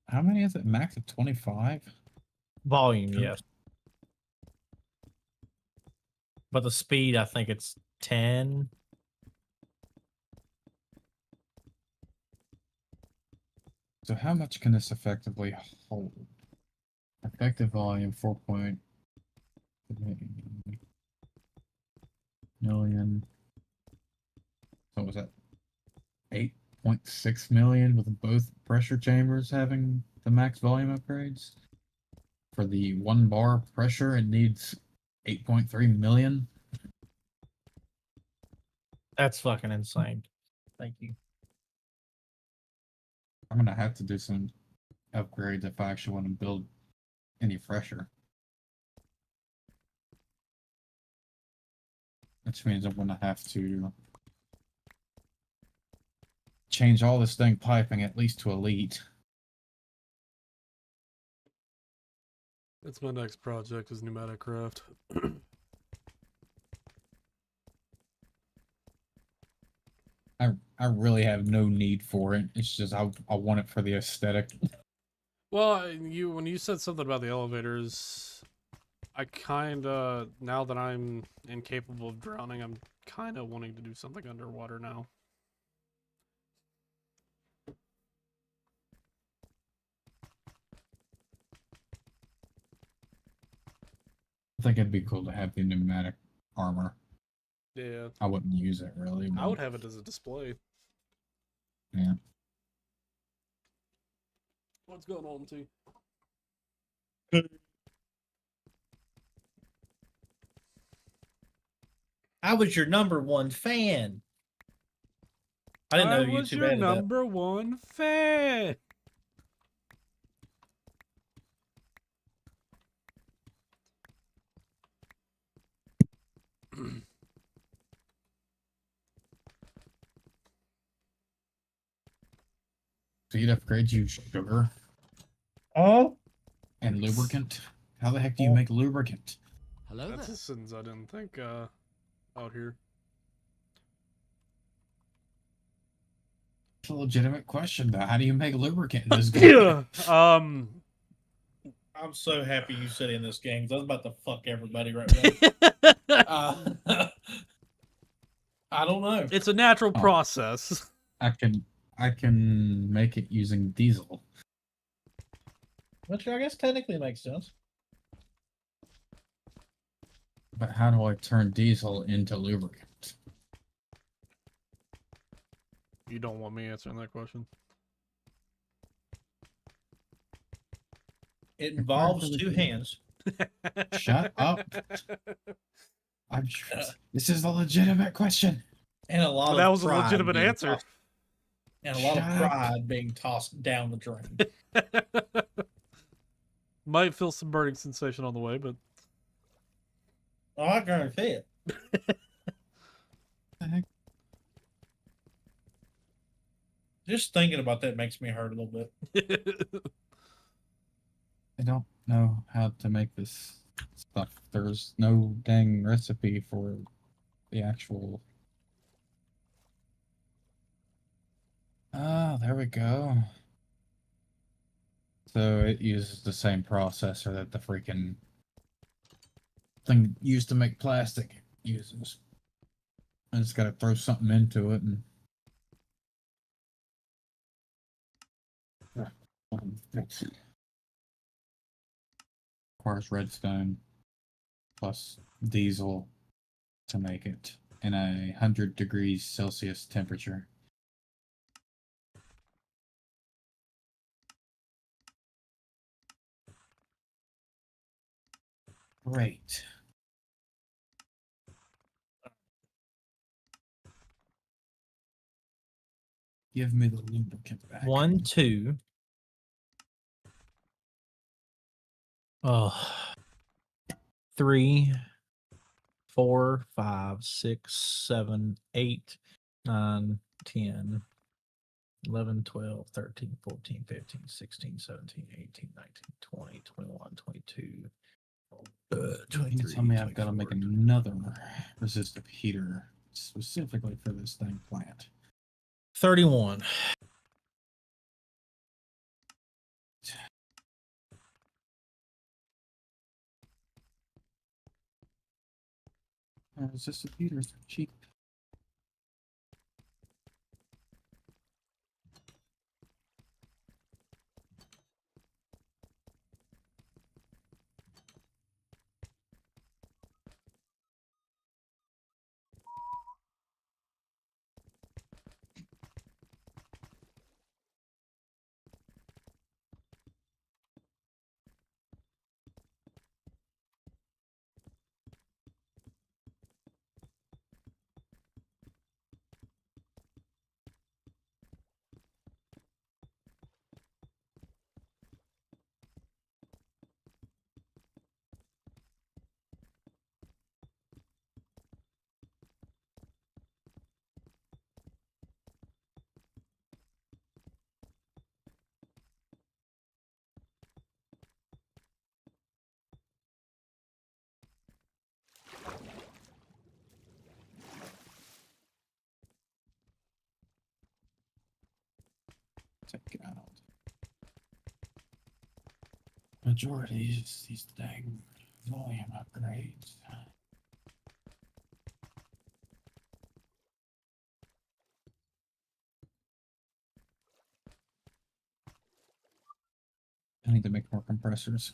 How many is it? Max of 25? Volume, yes. But the speed, I think it's 10. So how much can this effectively hold? Effective volume 4.3 million. So was that 8 1.6 million with both pressure chambers having the max volume upgrades. For the 1 bar pressure, it needs 8.3 million. That's fucking insane. Thank you. I'm gonna have to do some upgrades if I actually want to build any pressure. Which means I'm gonna have to change all this thing piping at least to elite. That's my next project is pneumatic craft. I really have no need for it. It's just I want it for the aesthetic. Well, when you said something about the elevators, I kinda, now that I'm incapable of drowning, I'm kinda wanting to do something underwater now. I think it'd be cool to have the pneumatic armor. Yeah, I wouldn't use it really. I but would have it as a display. yeah. What's going on, T? I was your #1 fan. I didn't know was YouTube your added that. #1 fan. So you'd upgrade you sugar Oh, and lubricant. How the heck do you make lubricant? Hello That's there. a sentence I didn't think out here. It's a legitimate question though. How do you make lubricant in this game? Yeah. I'm so happy you said in this game. 'Cause I was about to fuck everybody right now. I don't know. It's a natural Oh. process. I can make it using diesel. Which I guess technically makes sense. But how do I turn diesel into lubricant? You don't want me answering that question. It involves really two good. hands. Shut up. This is a legitimate question. And a lot Well, of that was a pride legitimate being answer. tossed- and a lot of Shut up. pride being tossed down the drain. Might feel some burning sensation on the way, but Oh, I guarantee it. Just thinking about that makes me hurt a little bit. I don't know how to make this stuff. There's no dang recipe for the actual. Ah, there we go. So it uses the same processor that the freaking thing used to make plastic uses. I just gotta throw something into it and. Requires redstone plus diesel to make it in 100 degrees Celsius temperature. Great. Give me the lubricant back. 1, 2. Oh. 3, 4, 5, 6, 7, 8, 9, 10, 11, 12, 13, 14, 15, 16, 17, 18, 19, 20, 21, 22, You 23, tell me I've got to 24, make another resistive heater specifically for this thing plant. 31. Resistive heaters are cheap. take out majority of these dang volume upgrades. I need to make more compressors.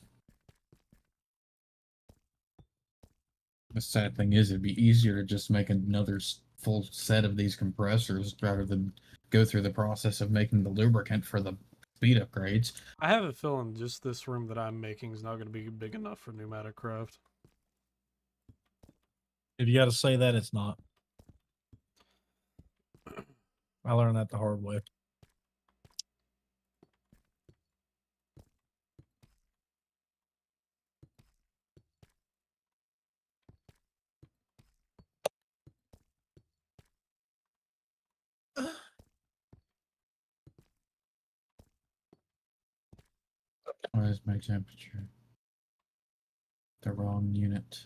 The sad thing is, it'd be easier to just make another full set of these compressors rather than go through the process of making the lubricant for the speed upgrades. I have a feeling just this room that I'm making is not going to be big enough for pneumatic craft. If you got to say that, it's not. I learned that the hard way. Why is my temperature the wrong unit?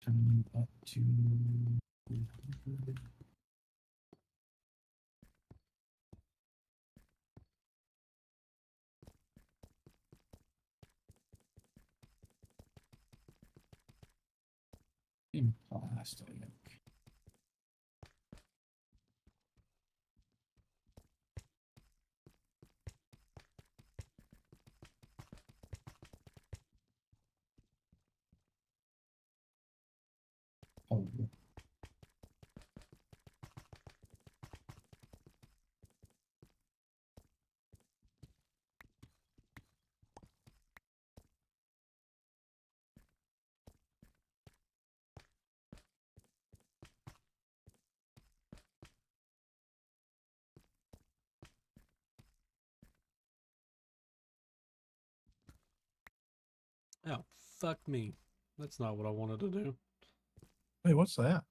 Turn up to 300. In plastic. Oh. Oh, fuck me. That's not what I wanted to do. Hey, what's that?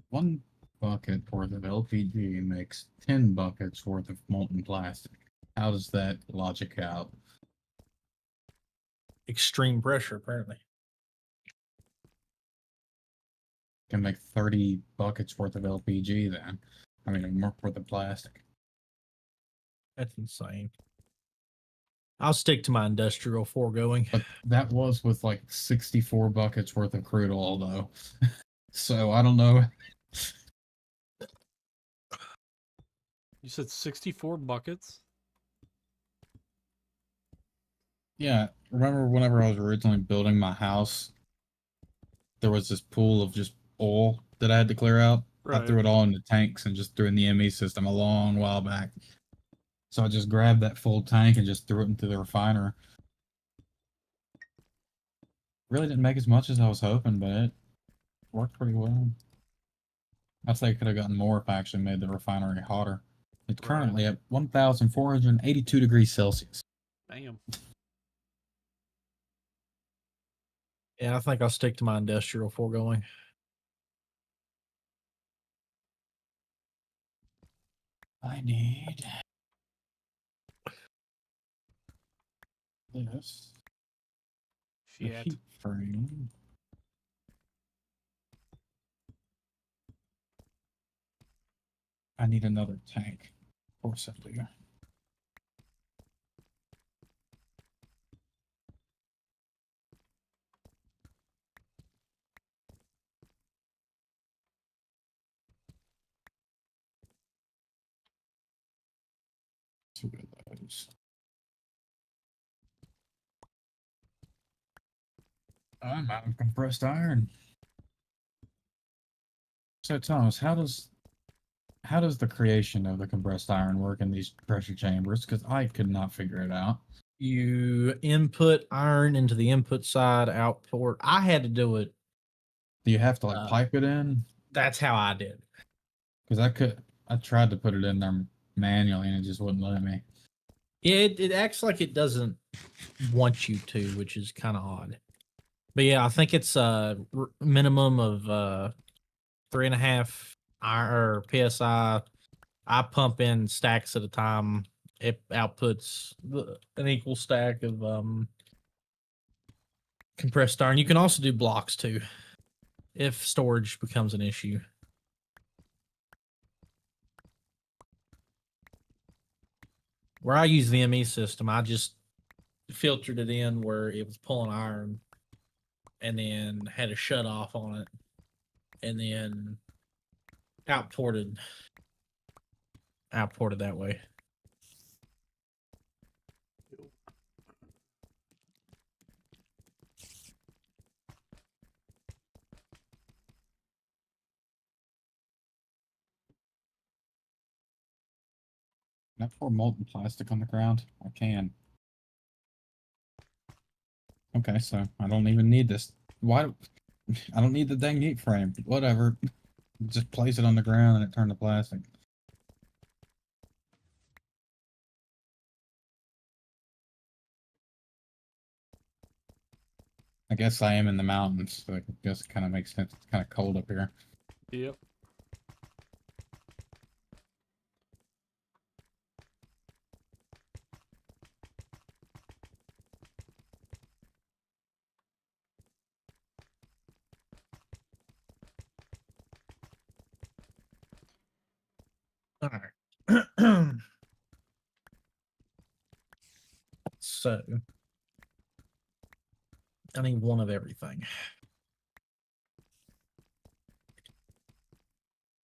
One bucket worth of LPG makes 10 buckets worth of molten plastic. How does that logic out? Extreme pressure, apparently. Can make 30 buckets worth of LPG then. I mean, more worth of plastic. That's insane. I'll stick to my industrial foregoing. But that was with like 64 buckets worth of crude oil, though. So I don't know. You said 64 buckets? Yeah, remember whenever I was originally building my house, there was this pool of just oil that I had to clear out. I Right. threw it all into tanks and just threw it in the ME system a long while back. So I just grabbed that full tank and just threw it into the refiner. Really didn't make as much as I was hoping, but it worked pretty well. I'd say I could have gotten more if I actually made the refinery hotter. It's Right. currently at 1,482 degrees Celsius. Damn. Yeah, I think I'll stick to my industrial foregoing. I need this. The Shit. heat frame. I need another tank. Of course I do. Two of those. I'm out of compressed iron. So Thomas, how does the creation of the compressed iron work in these pressure chambers? Because I could not figure it out. You input iron into the input side, output. I had to do it. Do you have to like pipe it in? That's how I did. Because I tried to put it in there manually and it just wouldn't let me. Yeah, it acts like it doesn't want you to, which is kind of odd. But yeah, I think it's a minimum of 3.5 iron or psi. I pump in stacks at a time. It outputs an equal stack of compressed iron. You can also do blocks too, if storage becomes an issue. Where I use the ME system, I just filtered it in where it was pulling iron and then had a shut off on it and then outported that way. Can I pour molten plastic on the ground? I can. Okay, so I don't even need this. Why? I don't need the dang heat frame. Whatever. Just place it on the ground and it turned to plastic. I guess I am in the mountains, so I guess it kind of makes sense. It's kind of cold up here. Yep. All right. So I need one of everything.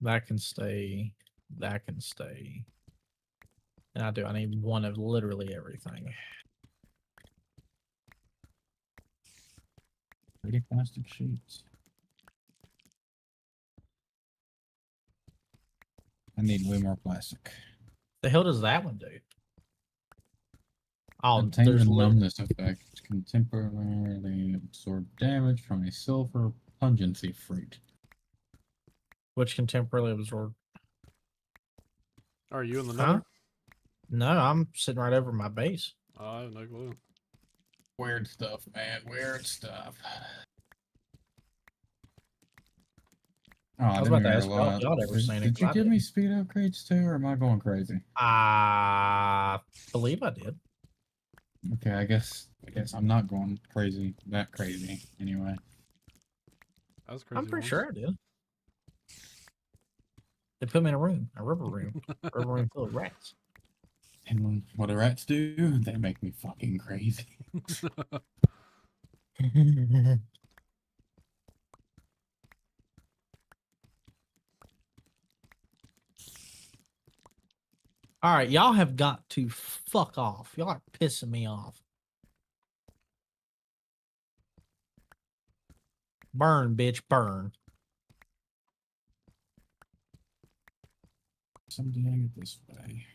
That can stay. That can stay. And I need one of literally everything. Pretty plastic sheets. I need way more plastic. The hell does that one do? Oh, Obtain there's the numbness effect. Can temporarily absorb damage from a silver pungency fruit. which can temporarily absorb. Are you in the Huh? nether? No, I'm sitting right over my base. I have no clue. Weird stuff, man. Weird stuff. Oh, I I was didn't about to even ask y'all if realize. y'all ever seen it. Did you but I give me didn't. speed upgrades too, or am I going crazy? I believe I did. Okay, I guess I'm not going crazy. That crazy, anyway. That was crazy. I'm pretty once. sure I did. They put me in a rubber room full of rats. And what do rats do? They make me fucking crazy. All right, y'all have got to fuck off. Y'all are pissing me off. Burn, bitch, burn. Someday I get this way.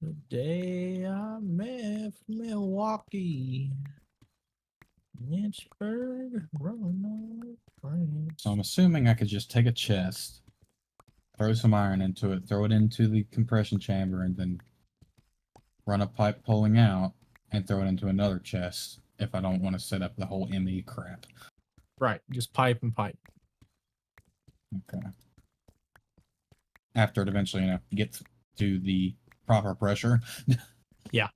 The day I met Milwaukee, Lynchburg, Roanoke, France. So I'm assuming I could just take a chest, throw some iron into it, throw it into the compression chamber, and then run a pipe pulling out and throw it into another chest if I don't want to set up the whole ME crap. Right, just pipe and pipe. Okay. After it eventually, gets to the proper pressure. Yeah.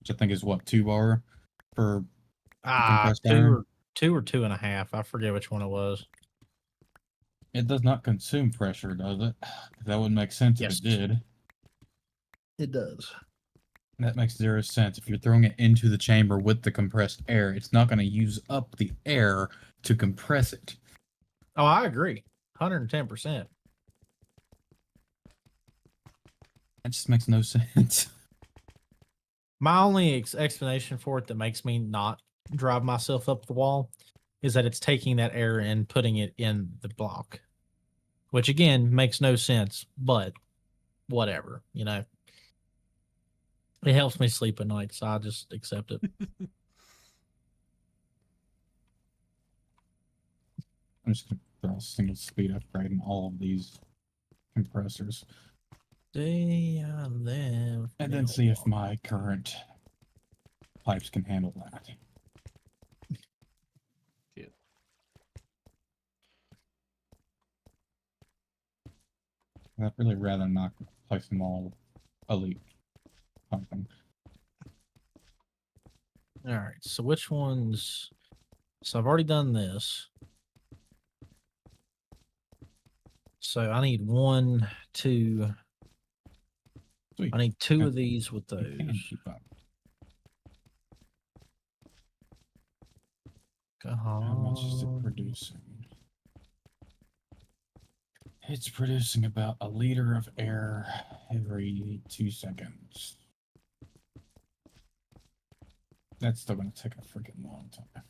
Which I think is what, 2 bar for compressed Two iron? or 2.5. I forget which one it was. It does not consume pressure, does it? That wouldn't make sense Yes. if it did. It does. That makes 0 sense. If you're throwing it into the chamber with the compressed air, it's not going to use up the air to compress it. Oh, I agree. 110%. That just makes no sense. My only explanation for it that makes me not drive myself up the wall is that it's taking that air and putting it in the block, which again makes no sense, but whatever, you know. It helps me sleep at night, so I just accept it. I'm just gonna throw a single speed upgrade in all of these compressors, And and then see if my current pipes can handle that. Yeah. I'd really rather not place them all elite pumping. All right, so which ones? So I've already done this. So I need 1, 2. Sweet. I need 2 Okay. of these with You those. can keep up. How much is it producing? It's producing about a liter of air every 2 seconds. That's still gonna take a freaking long time.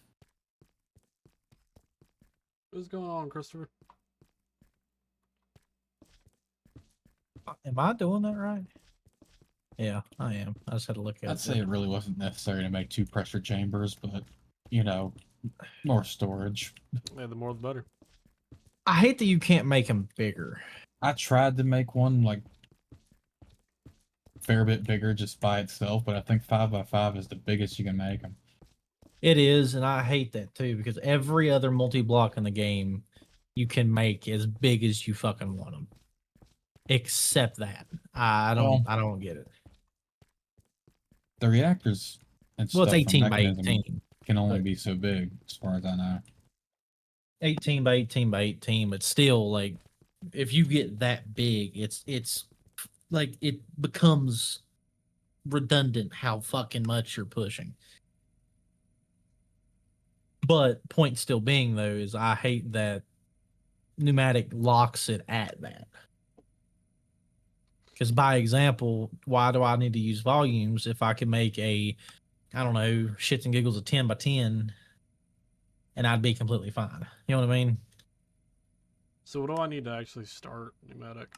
What's going on, Christopher? Am I doing that right? Yeah, I am. I just had to look at it. I'd say it really wasn't necessary to make 2 pressure chambers, but you know, more storage. Yeah, the more the better. I hate that you can't make them bigger. I tried to make one like fair bit bigger just by itself, but I think 5x5 is the biggest you can make them. It is, and I hate that too because every other multi-block in the game you can make as big as you fucking want them, except that. I don't get it. The reactors and Well, stuff it's from 18 by mechanism 18. can only be so big, as far as I know. 18 by 18 by 18, but still, like, if you get that big, it's like it becomes redundant how fucking much you're pushing. But point still being though is I hate that pneumatic locks it at that. Because by example, why do I need to use volumes if I can make a, I don't know, shits and giggles of 10 by 10 and I'd be completely fine. You know what I mean? So what do I need to actually start pneumatic?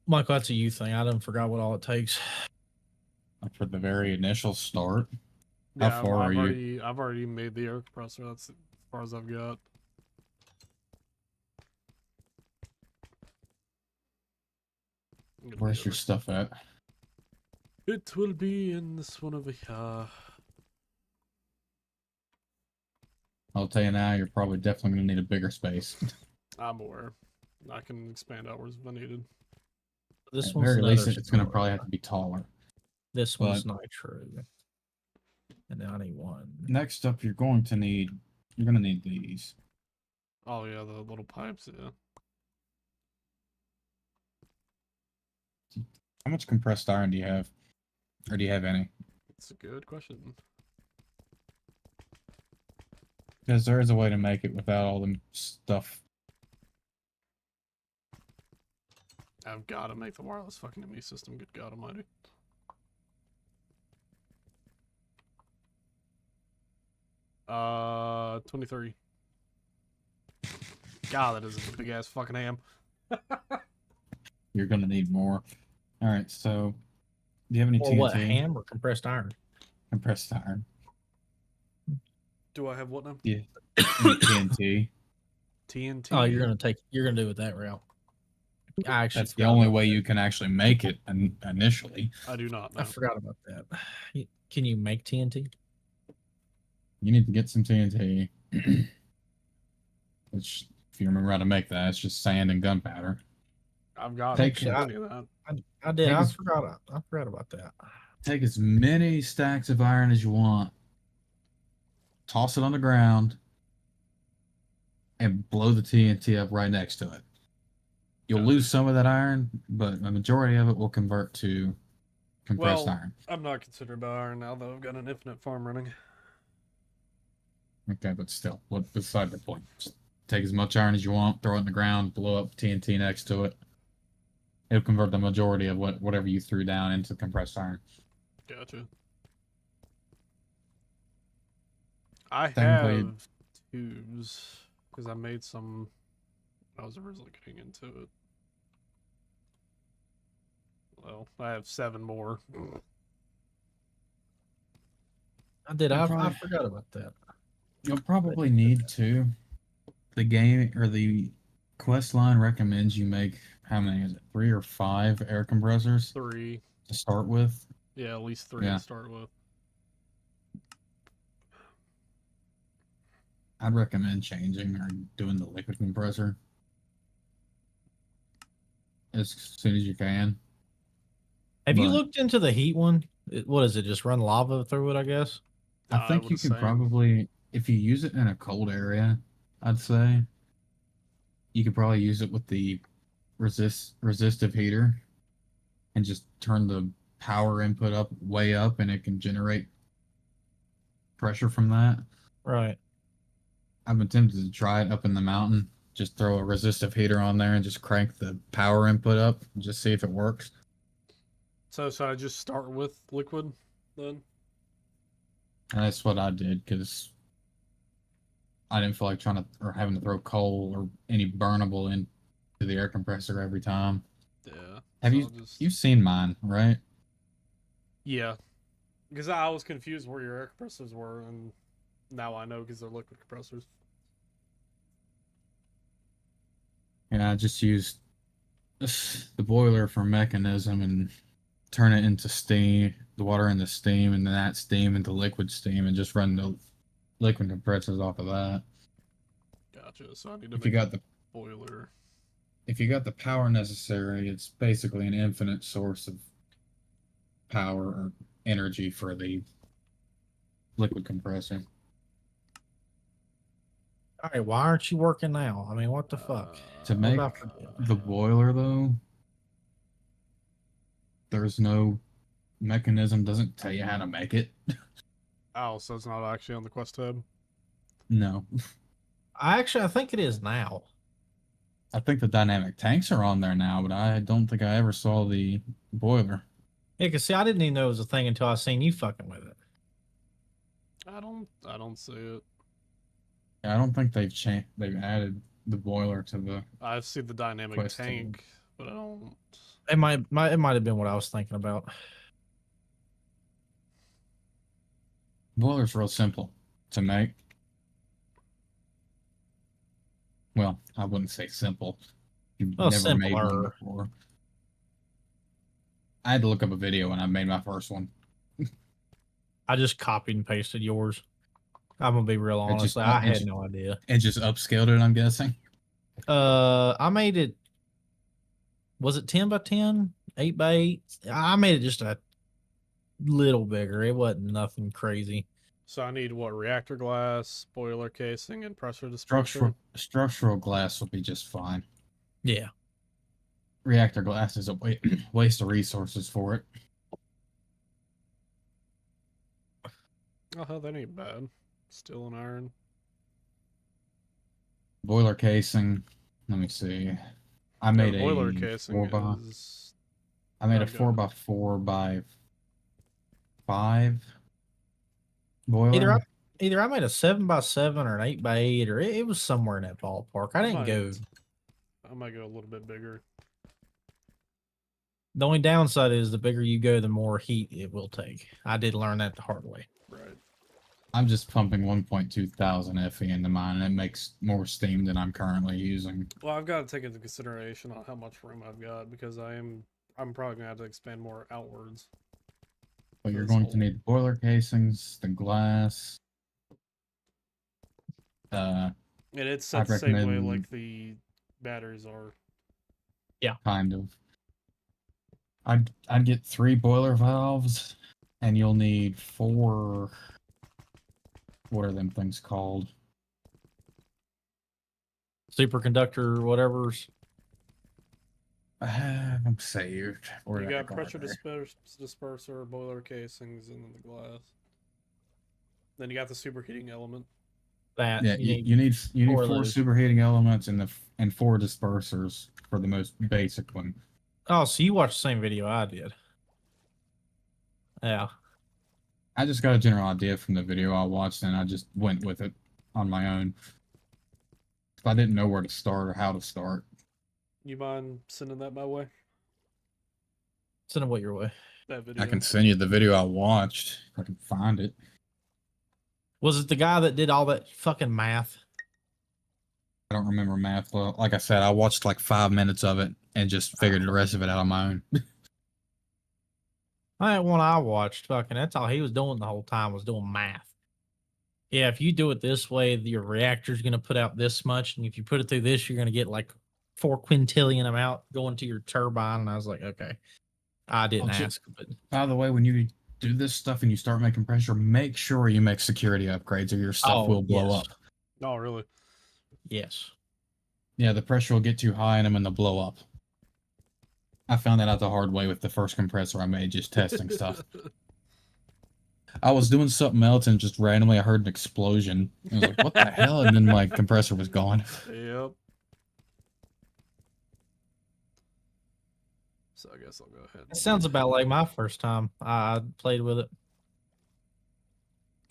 Michael, that's a you thing. I done forgot what all it takes. Like for the very initial start. Yeah, How far are you? I've already made the air compressor. That's as far as I've got. Where's your stuff at? It will be in this one over here. I'll tell you now, you're probably definitely going to need a bigger space. I'm aware. I can expand outwards if I needed. This At one's very least, another it's going to story. probably have to be taller. This one's nitro. And now I need 1. Next up, you're going to need these. Oh yeah, the little pipes, yeah. How much compressed iron do you have? Or do you have any? It's a good question. Because there is a way to make it without all the stuff. I've got to make the wireless fucking ME system. Good God Almighty. Uh, 23. God, that is a big ass fucking ham. You're going to need more. All right, so do you have any Or TNT? what, ham or compressed iron? Compressed iron. Do I have what now? Yeah. TNT. TNT. Oh, you're gonna do it that route. I actually That's the forgot only about way that. you can actually make it initially. I do not know. I forgot about that. Can you make TNT? You need to get some TNT. Which, if you remember how to make that, it's just sand and gunpowder. I've got Take plenty of that. I did. Take I his- forgot. I forgot about that. Take as many stacks of iron as you want. Toss it on the ground. And blow the TNT up right next to it. You'll lose some of that iron, but the majority of it will convert to compressed Well, iron. I'm not concerned about iron now, though. I've got an infinite farm running. Okay, but still, what beside the point? Just take as much iron as you want, throw it in the ground, blow up TNT next to it. It'll convert the majority of whatever you threw down into compressed iron. Gotcha. I Technically, have tubes because I made some when I was originally getting into it. Well, I have 7 more. I did. You'll I probably, forgot about that. you'll probably need to. The game or the quest line recommends you make, how many is it? 3 or 5 air compressors 3. to start with. Yeah, at least 3 Yeah. to start with. I'd recommend changing or doing the liquid compressor as soon as you can. Have you But looked into the heat one? What is it? Just run lava through it, I guess. I I think would you can assume. probably, if you use it in a cold area, I'd say you could probably use it with the resistive heater and just turn the power input up way up, and it can generate pressure from that. Right. I've been tempted to try it up in the mountain. Just throw a resistive heater on there and just crank the power input up and just see if it works. So should I just start with liquid then? And that's what I did because I didn't feel like trying to or having to throw coal or any burnable into the air compressor every time. Yeah. Have so you I'll just... you've seen mine, right? Yeah. Because I was confused where your air compressors were, and now I know because they're liquid compressors. Yeah, I just used the boiler for mechanism and turn it into steam, the water into steam, and then that steam into liquid steam, and just run the liquid compressors off of that. Gotcha. So I need to If you make got a the boiler. if you got the power necessary, it's basically an infinite source of power or energy for the liquid compressor. All right. Why aren't you working now? I mean, what the fuck? To What make did I forget? the boiler, though, there's no mechanism, doesn't tell you how to make it. Oh, so it's not actually on the quest tab? No. I think it is now. I think the dynamic tanks are on there now, but I don't think I ever saw the boiler. Yeah, cause see, I didn't even know it was a thing until I seen you fucking with it. I don't see it. I don't think they've added the boiler to the I see the dynamic quest tab. tank, but I don't... It might have been what I was thinking about. Boiler's real simple to make. Well, I wouldn't say simple. You've Well, never made one simpler. before. I had to look up a video when I made my first one. I just copied and pasted yours. I'm gonna be real honest. I had no idea. And just upscaled it, I'm guessing. I made it. Was it 10 by 10, 8 by 8? I made it just a little bigger. It wasn't nothing crazy. So I need what? Reactor glass, boiler casing, and pressure dispenser. Structural glass will be just fine. Yeah. Reactor glass is a waste of resources for it. Oh hell, that ain't bad. Steel and iron. Boiler casing. Let me see. I made the boiler a casing 4x. is... I made a Okay. 4x4 by 5 boiler. Either I made a 7 by 7 or an 8 by 8, or it was somewhere in that ballpark. I didn't go. I might go a little bit bigger. The only downside is the bigger you go, the more heat it will take. I did learn that the hard way. Right. I'm just pumping 1.2 thousand FE into mine, and it makes more steam than I'm currently using. Well, I've got to take into consideration on how much room I've got because I'm probably gonna have to expand more outwards. But you're going to need the boiler casings, the glass. And it's set the same way like the batteries are. Yeah. Kind of. I'd get 3 boiler valves, and you'll need 4. What are them things called? Superconductor, whatever's. I'm saved. Where You did I got go pressure there? disperser, boiler casings, and then the glass. Then you got the superheating element. That Yeah, you need 4 of those. superheating elements and 4 dispersers for the most basic one. Oh, so you watched the same video I did? Yeah. I just got a general idea from the video I watched, and I just went with it on my own. If I didn't know where to start or how to start. You mind sending that my way? Send it what your way. That video. I can send you the video I watched if I can find it. Was it the guy that did all that fucking math? I don't remember math well. Like I said, I watched like 5 minutes of it and just figured the rest of it out on my own. That one I watched, fucking, that's all he was doing the whole time was doing math. Yeah, if you do it this way, your reactor's going to put out this much. And if you put it through this, you're going to get like 4 quintillion amount going to your turbine. And I was like, okay. I didn't ask. But By the way, when you do this stuff and you start making pressure, make sure you make security upgrades or your stuff will blow up. Oh, really? Yes. Yeah, the pressure will get too high in them and they'll blow up. I found that out the hard way with the first compressor I made, just testing stuff. I was doing something else and just randomly I heard an explosion. I was like, what the hell? And then my compressor was gone. Yep. So I guess I'll go ahead. It sounds about like my first time I played with it.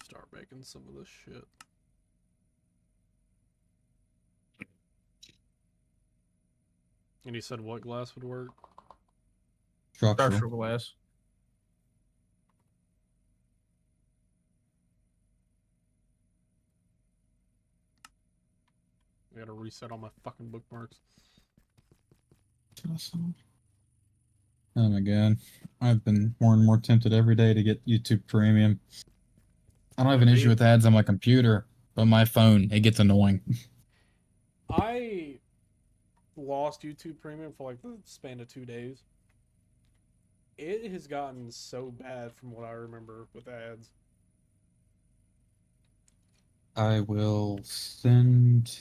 Start making some of this shit. And you said what glass would work? Structural glass. I gotta reset all my fucking bookmarks. Oh my god. I've been more and more tempted every day to get YouTube Premium. I don't have an issue with ads on my computer, but my phone, it gets annoying. I lost YouTube Premium for like the span of 2 days. It has gotten so bad from what I remember with ads. I will send...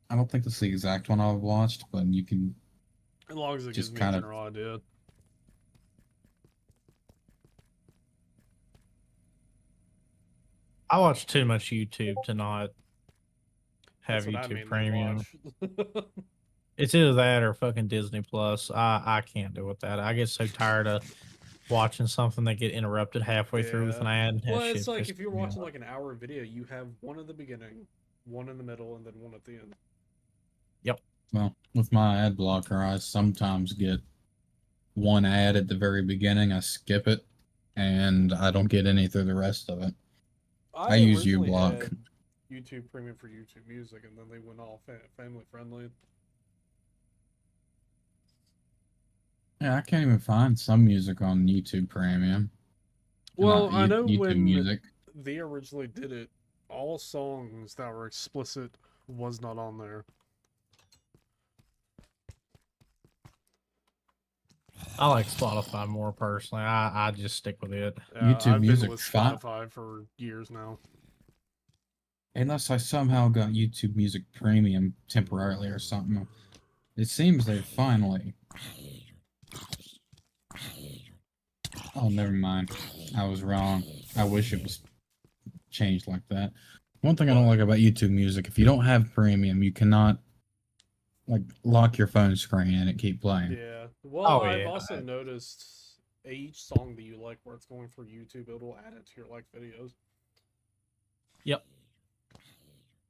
I don't think this is the exact one I've watched, but you can... As long as it gives Just me a kind of- general idea. I watch too much YouTube to not have That's what I YouTube mainly Premium. watch. It's either that or fucking Disney Plus. I can't do with that. I get so tired of watching something that get interrupted halfway through with an ad. That Well, shit it's like pisses if you're me off. watching like an hour video, you have one at the beginning, one in the middle, and then one at the end. Well, with my ad blocker, I sometimes get one ad at the very beginning, I skip it, and I don't get any through the rest of it. I use originally uBlock. had YouTube Premium for YouTube Music, and then they went all family friendly. Yeah, I can't even find some music on YouTube Premium. Well, Not I know YouTube when Music. they originally did it, all songs that were explicit was not on there. I like Spotify more personally. I just stick with it. YouTube I've Music been with fine. Spotify for years now. Unless I somehow got YouTube Music Premium temporarily or something. It seems they finally... Oh, never mind. I was wrong. I wish it was changed like that. One thing I don't like about YouTube Music, if you don't have Premium, you cannot like lock your phone screen and it keep playing. Yeah. Well, I've yeah. also noticed each song that you like where it's going for YouTube, it'll add it to your like videos. Yep.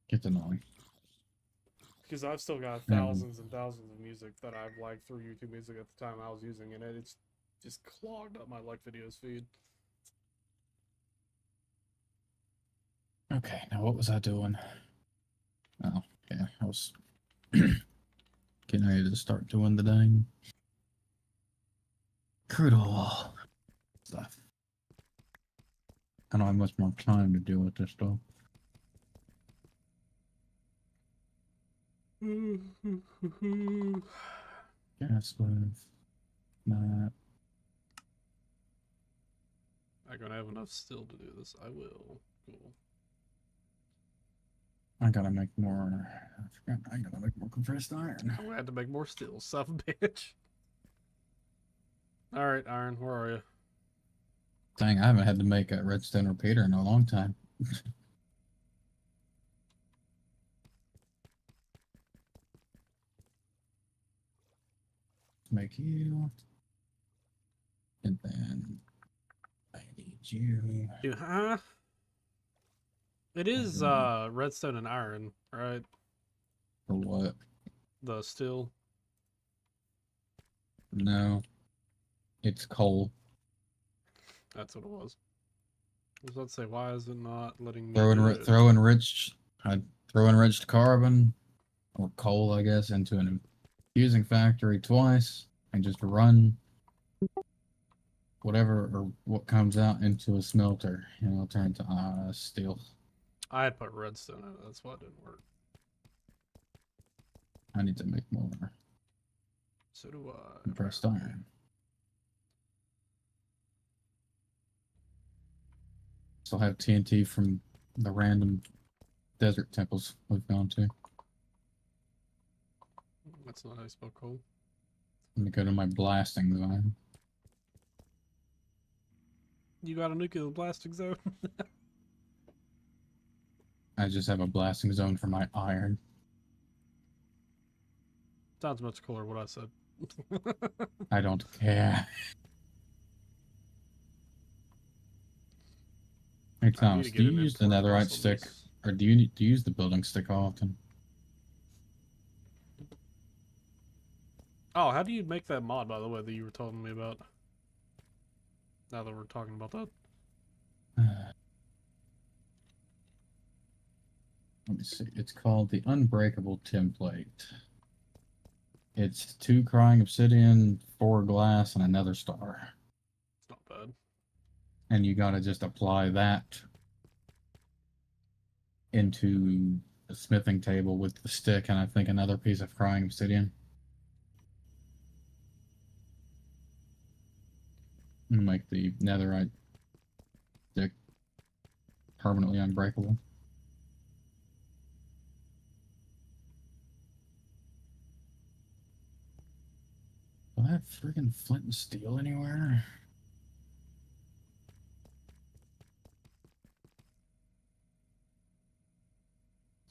Gets annoying. Because I've still got thousands and thousands of music that I've liked through YouTube Music at the time I was using it. It's just clogged up my like videos feed. Okay, now what was I doing? Oh, yeah, I was getting ready to start doing the dang crude oil stuff. I don't have much more time to deal with this stuff. Gas with that. I'm gonna have enough still to do this. I will. Cool. I gotta make more. I forgot. I gotta make more compressed iron. I'm gonna have to make more steel, son of a bitch. Alright, Iron, where are you? Dang, I haven't had to make a redstone repeater in a long time. make you. And then I need you. Dude, huh? It is redstone and iron, right? For what? The steel. No. It's coal. That's what it was. I was about to say, why is it not letting me Throw, do en- it? throw enriched. I'd throw enriched carbon or coal, I guess, into an infusing factory twice and just run whatever or what comes out into a smelter, and it'll turn to steel. I had put redstone in it. That's why it didn't work. I need to make more So do I. compressed iron. Still have TNT from the random desert temples we've gone to. That's not how you spell coal. Let me go to my blasting zone. You got a nuclear blasting zone? I just have a blasting zone for my iron. Sounds much cooler what I said. I don't care. Hey I need Thomas, to do get you an use the import netherite press on stick, this. or do you use the building stick often? Oh, how do you make that mod, by the way, that you were telling me about? Now that we're talking about that. Let me see. It's called the Unbreakable Template. It's 2 crying obsidian, 4 glass, and another star. It's not bad. And you gotta just apply that into the smithing table with the stick and I think another piece of crying obsidian. And make the netherite stick permanently unbreakable. Do I have friggin' flint and steel anywhere?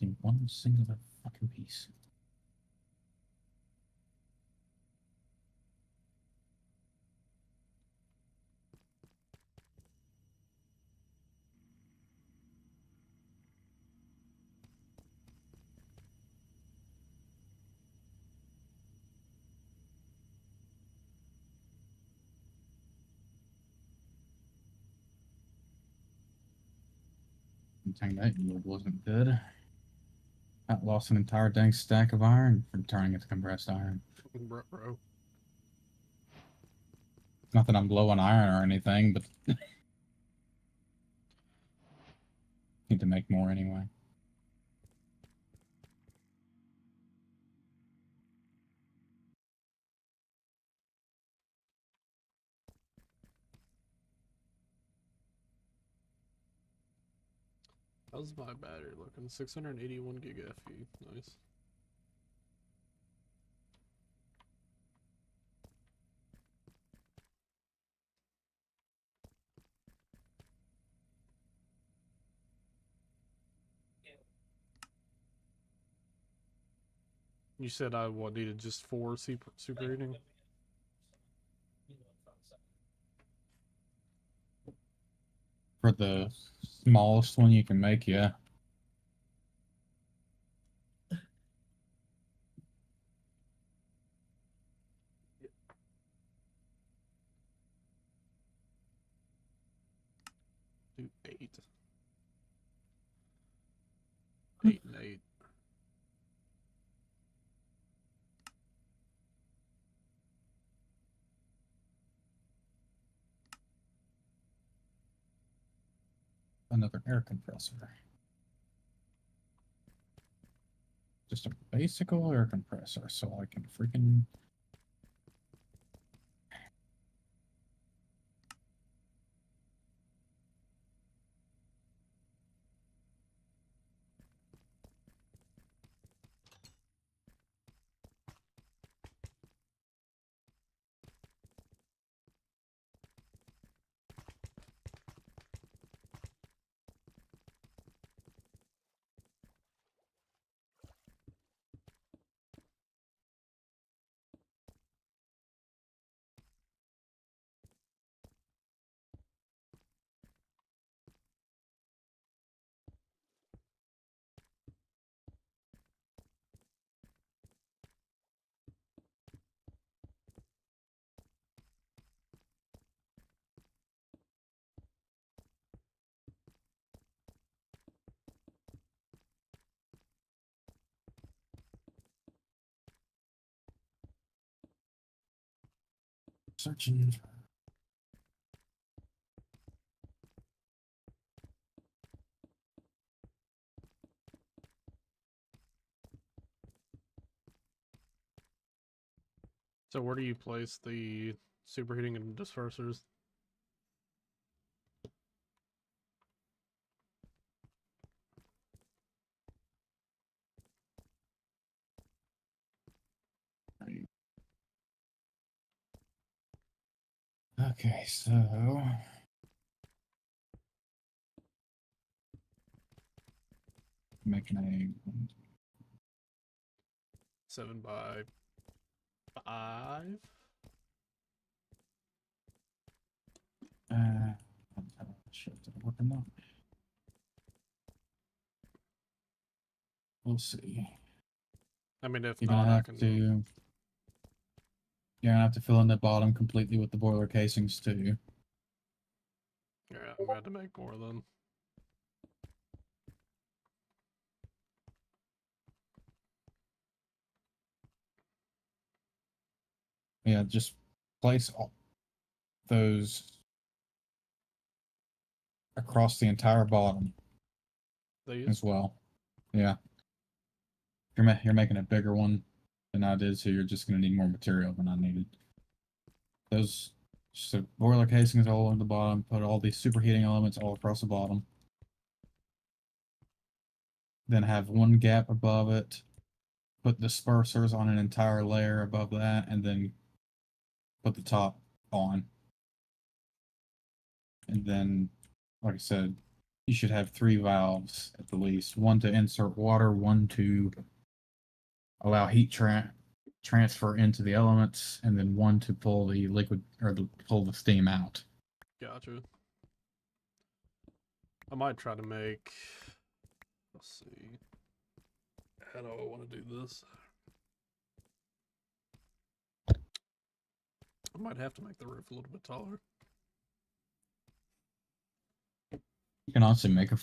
In one singular fucking piece. Dang, that yield wasn't good. I lost an entire dang stack of iron from turning it to compressed iron. Bro. Not that I'm low on iron or anything, but need to make more anyway. How's my battery looking? 681 gig FE. Nice. You said I needed just 4 super heating? For the smallest one you can make, yeah. Do 8. 8 and 8. Another air compressor. Just a basic old air compressor so I can freaking Searching. So where do you place the superheating and dispersers? Okay, so making a 7x5. shit, did it work or not? We'll see. I mean, if You're gonna not, I have can. to. You're gonna have to fill in the bottom completely with the boiler casings too. Yeah, I'm gonna have to make more then. Yeah, just place all those across the entire bottom These. as well. Yeah, you're making a bigger one than I did, so you're just gonna need more material than I needed. Those so boiler casings all on the bottom. Put all these superheating elements all across the bottom. Then have one gap above it. Put dispersers on an entire layer above that, and then put the top on. And then, like I said, you should have 3 valves at the least. One to insert water, one to allow heat transfer into the elements, and then one to pull the liquid or pull the steam out. Gotcha. I might try to make. Let's see. How do I want to do this? I might have to make the roof a little bit taller. You can also make a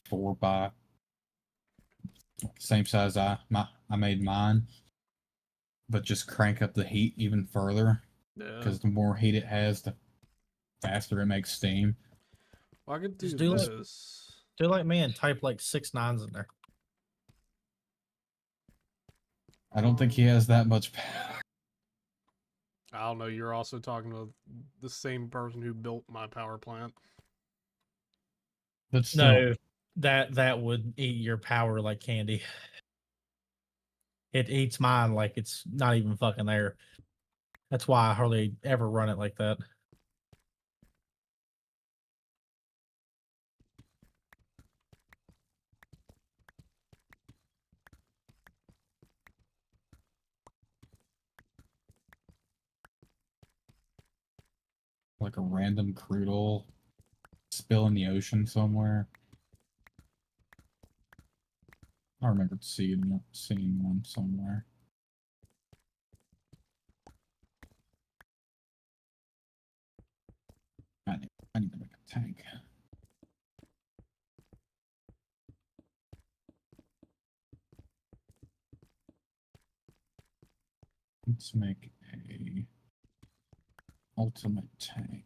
4 by same size I made mine, but just crank up the heat even further Yeah. because the more heat it has, the faster it makes steam. Well, I could do Just do like- this. Do like me and type like 6 9s in there. I don't think he has that much power. I don't know. You're also talking to the same person who built my power plant. But still, No, that would eat your power like candy. It eats mine like it's not even fucking there. That's why I hardly ever run it like that. like a random crude oil spill in the ocean somewhere. I remember seeing one somewhere. I need to make a tank. Let's make a ultimate tank.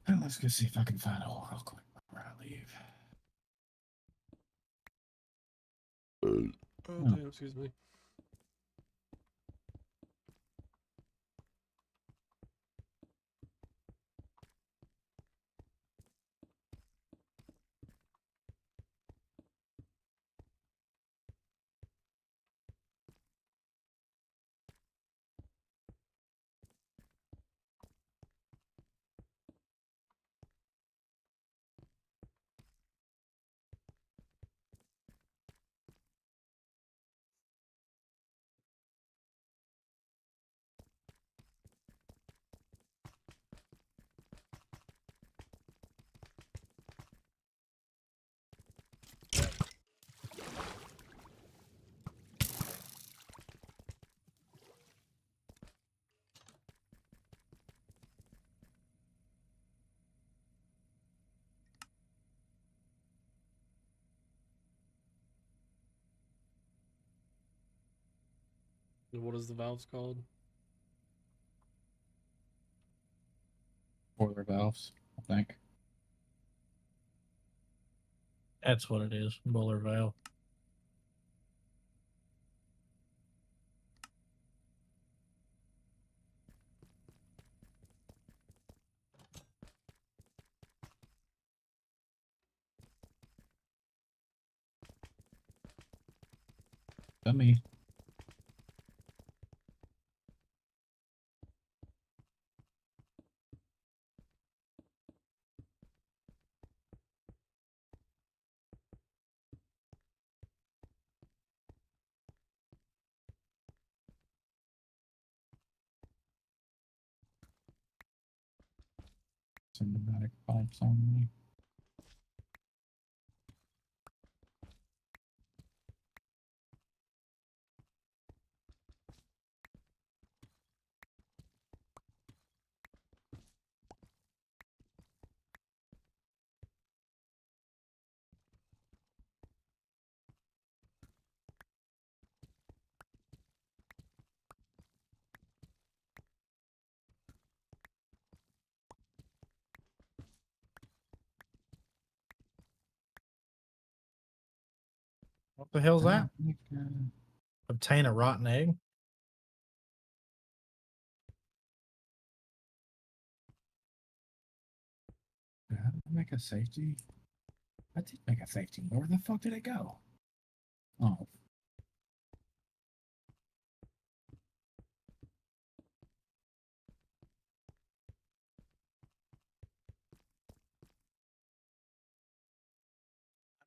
Let's go see if I can find a hole real quick before I leave. Oh, damn, excuse me. What is the valves called? Boiler valves, I think. That's what it is. Boiler valve. Dummy. Pneumatic pipes only. What the hell's that? I think, Obtain a rotten egg? did I make a safety? I did make a safety. Where the fuck did it go? Oh.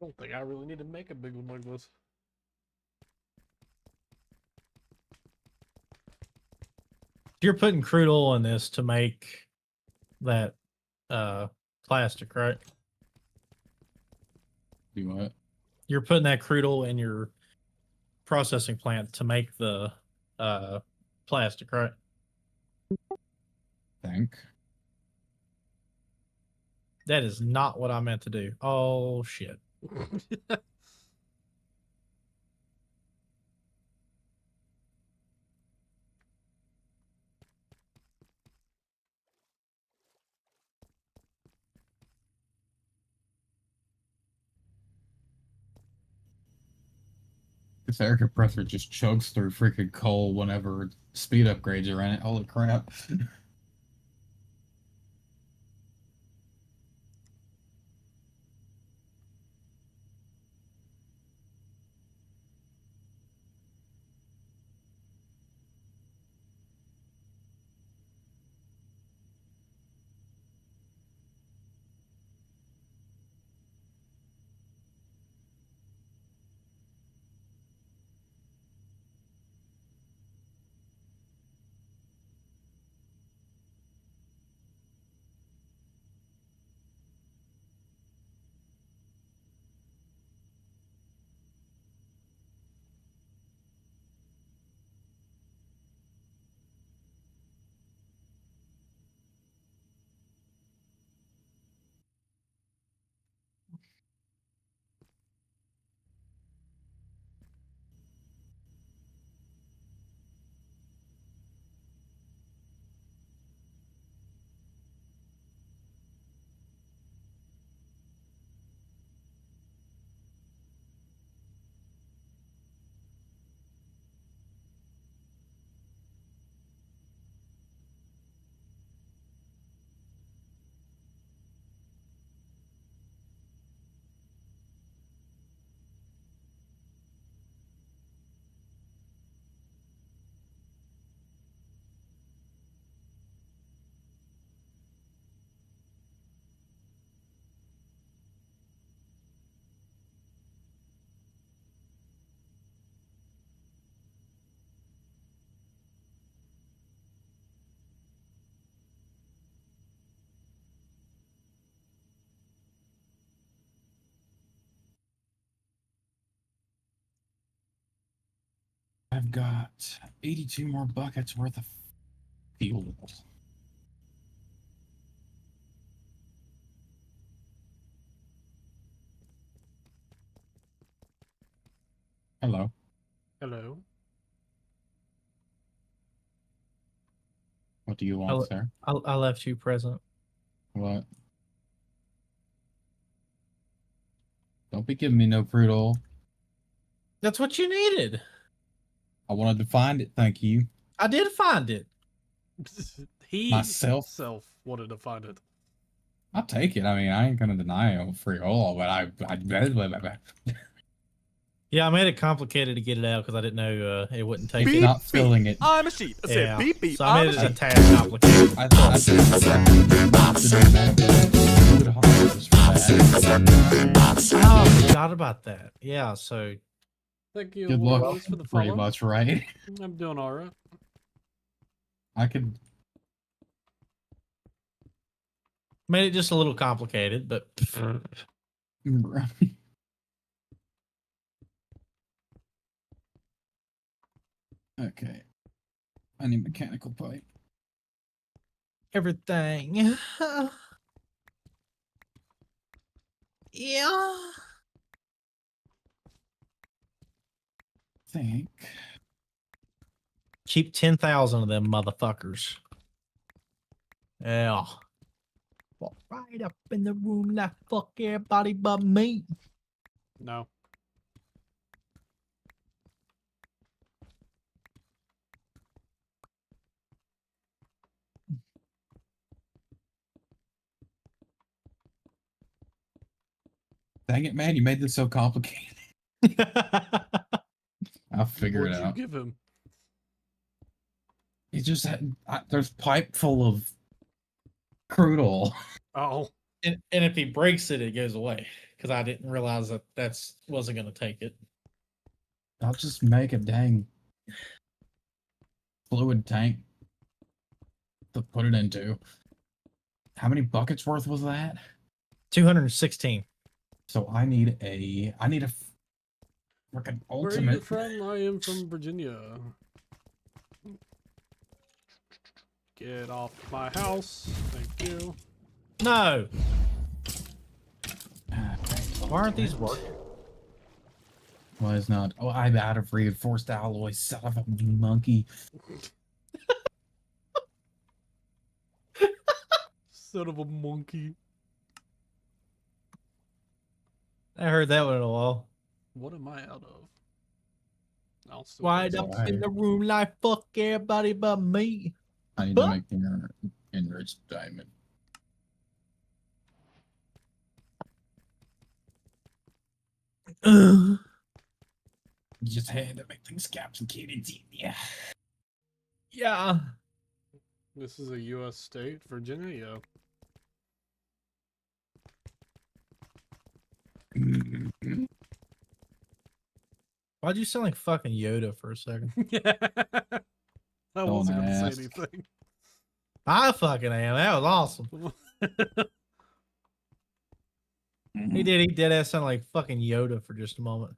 I don't think I really need to make a big one like this. You're putting crude oil in this to make that plastic, right? Do what? You're putting that crude oil in your processing plant to make the plastic, right? Think. That is not what I meant to do. Oh shit. This air compressor just chugs through freaking coal whenever speed upgrades are in it. Holy crap. I've got 82 more buckets worth of fuel. Hello. Hello. do you want, sir? I left you present. What? Don't be giving me no crude oil. That's what you needed. I wanted to find it. Thank you. I did find it. He Myself? himself wanted to find it. I'll take it. I mean, I ain't gonna deny a free oil, but Yeah, I made it complicated to get it out because I didn't know it wouldn't take Beep. it. Not filling it. I'm a sheep. I said Yeah. beep beep. So I I'm made a it a sheep. tad complicated. I Oh, forgot about that. Yeah, so Thank you, Good Warren luck. Rose, for the Pretty follow. much, right? I'm doing all right. I could. made it just a little complicated, but Okay. I need mechanical pipe. everything. Yeah. Think. Keep 10,000 of them motherfuckers. Yeah. Walk right up in the room like fuck everybody but me. No. Dang it, man! You made this so complicated. I'll figure What'd it you out. give him? He just had. There's pipe full of crude oil. Oh. And if he breaks it, it goes away. Because I didn't realize that wasn't going to take it. I'll just make a dang fluid tank to put it into. How many buckets worth was that? 216. So I need a freaking Where are you ultimate. from? I am from Virginia. Get off my house. Thank you. No. Why aren't these working? Why is not? Oh, I'm out of reinforced alloy. Son of a monkey. Son of a monkey. I heard that one in a while. What am I out of? I'll still Wide get up some. in the room like fuck everybody but me. I need to make the enriched diamond. You just had to make things complicated, yeah. Yeah. This is a U.S. state, Virginia. Why'd you sound like fucking Yoda for a second? Yeah. I Don't wasn't gonna ask. say anything. I fucking am. That was awesome. He did. He did that sound like fucking Yoda for just a moment.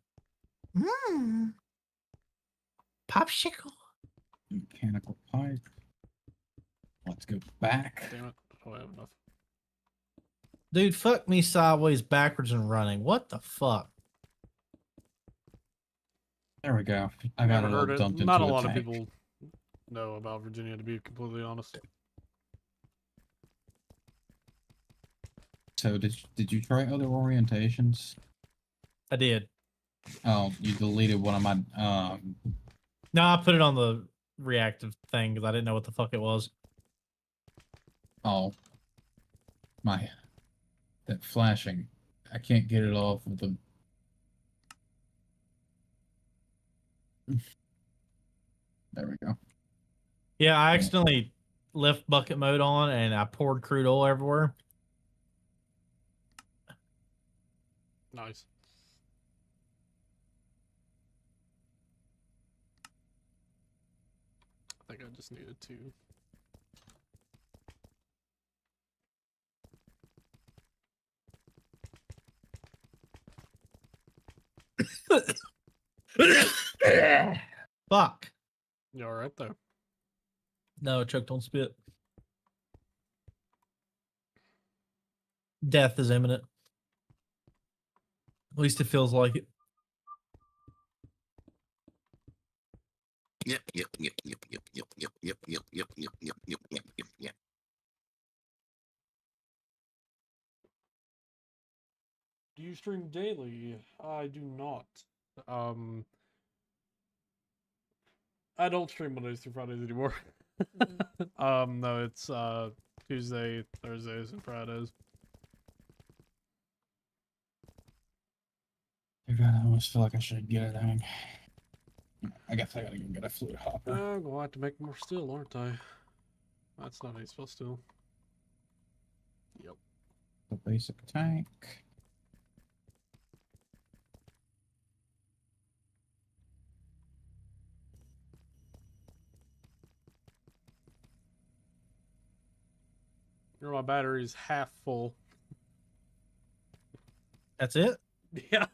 Popsicle. Mechanical pipe. Let's go back. Damn it. Oh, I have enough. Dude, fuck me sideways, backwards, and running. What the fuck? There we go. I got Never it all heard it. dumped into Not a a lot tank. of people know about Virginia, to be completely honest. So did you try other orientations? I did. Oh, you deleted one of my No, I put it on the reactive thing because I didn't know what the fuck it was. oh my that flashing. I can't get it off of the there we go. Yeah, I accidentally left bucket mode on and I poured crude oil everywhere. Nice. I think I just needed to. Fuck. You alright though? No, I choked on spit. Death is imminent. At least it feels like it. Yep. you stream daily? I do not. I don't stream Mondays through Fridays anymore. No, it's Tuesday, Thursdays, and Fridays. I always feel like I should get it. I guess I gotta go get a fluid hopper. I'm gonna have to make more steel, aren't I? That's not how you spell steel. Yep. The basic tank. My battery's half full. That's it. Yeah.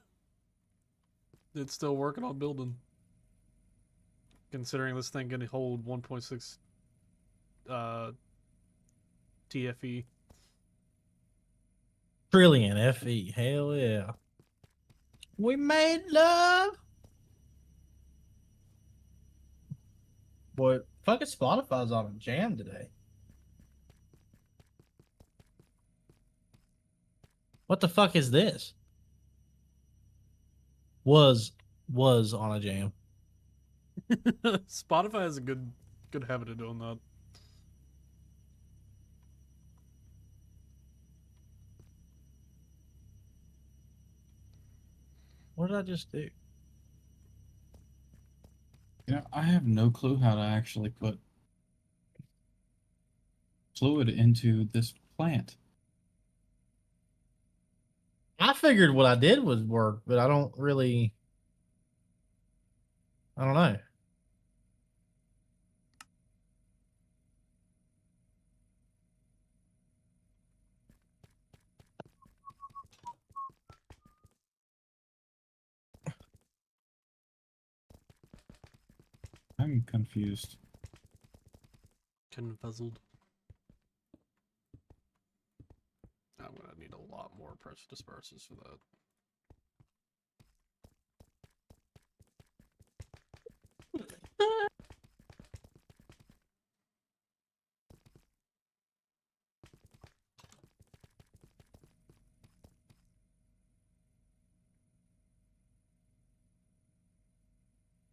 It's still working on building. Considering this thing can hold 1.6 TFE. Trillion FE. Hell yeah. We made love. Boy, fucking Spotify's on a jam today. What the fuck is this? Was on a jam. Spotify has a good habit of doing that. What did I just do? You know, I have no clue how to actually put fluid into this plant. I figured what I did was work, but I don't know. I'm confused. Confuzzled. I'm gonna need a lot more pressure dispersers for that.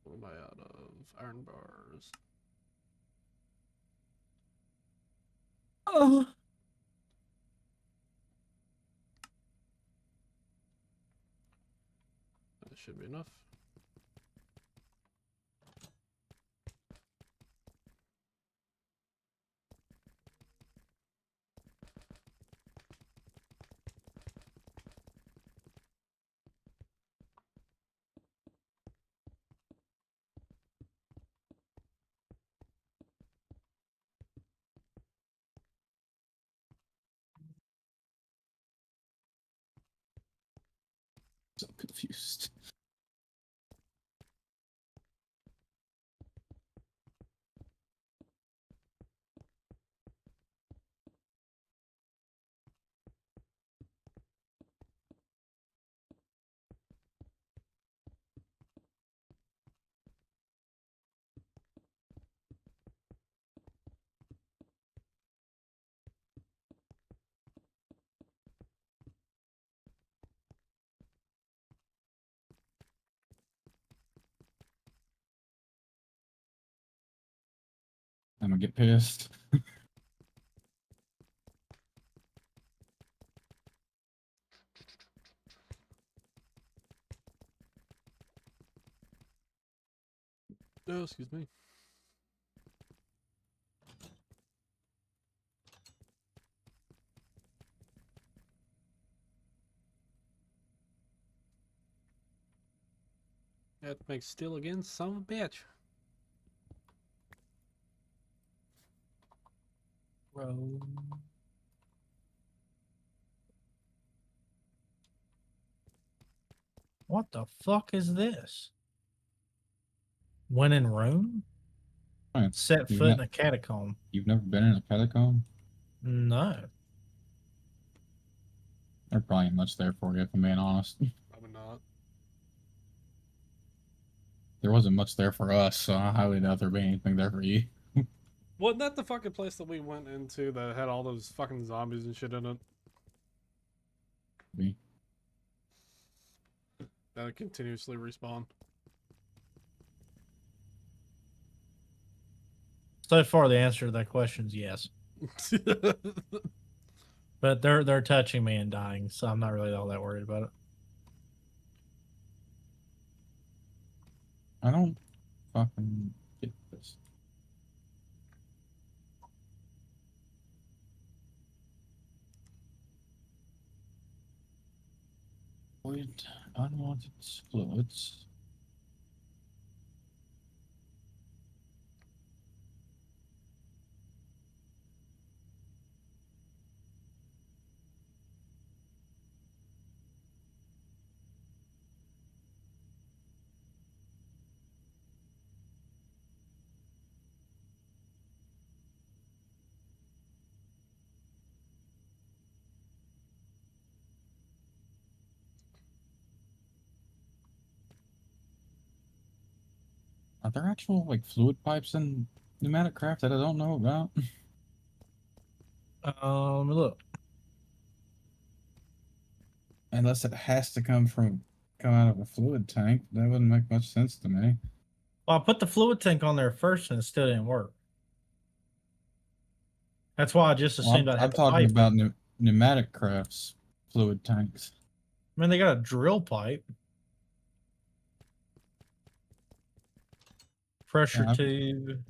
What am I out of? Iron bars. Oh. That should be enough. So confused. I'm gonna get pissed. Oh, excuse me. That makes steel again, son of a bitch. Bro. What the fuck is this? When in Rome? Fine. Set You've foot in ne- a catacomb. You've never been in a catacomb? No. There's probably much there for you, if I'm being honest. Probably not. There wasn't much there for us, so I highly doubt there'd be anything there for you. Wasn't that the fucking place that we went into that had all those fucking zombies and shit in it? Me. That'll continuously respawn. So far, the answer to that question is yes. But they're touching me and dying, so I'm not really all that worried about it. I don't fucking get this. Avoid unwanted fluids. Are there actual like fluid pipes in pneumatic craft that I don't know about? Look. Unless it has to come out of a fluid tank, that wouldn't make much sense to me. Well, I put the fluid tank on there first, and it still didn't work. That's why I just Well, assumed I'd I'm have a talking pipe. about pneumatic crafts fluid tanks. I mean, they got a drill pipe, pressure Yeah, tube.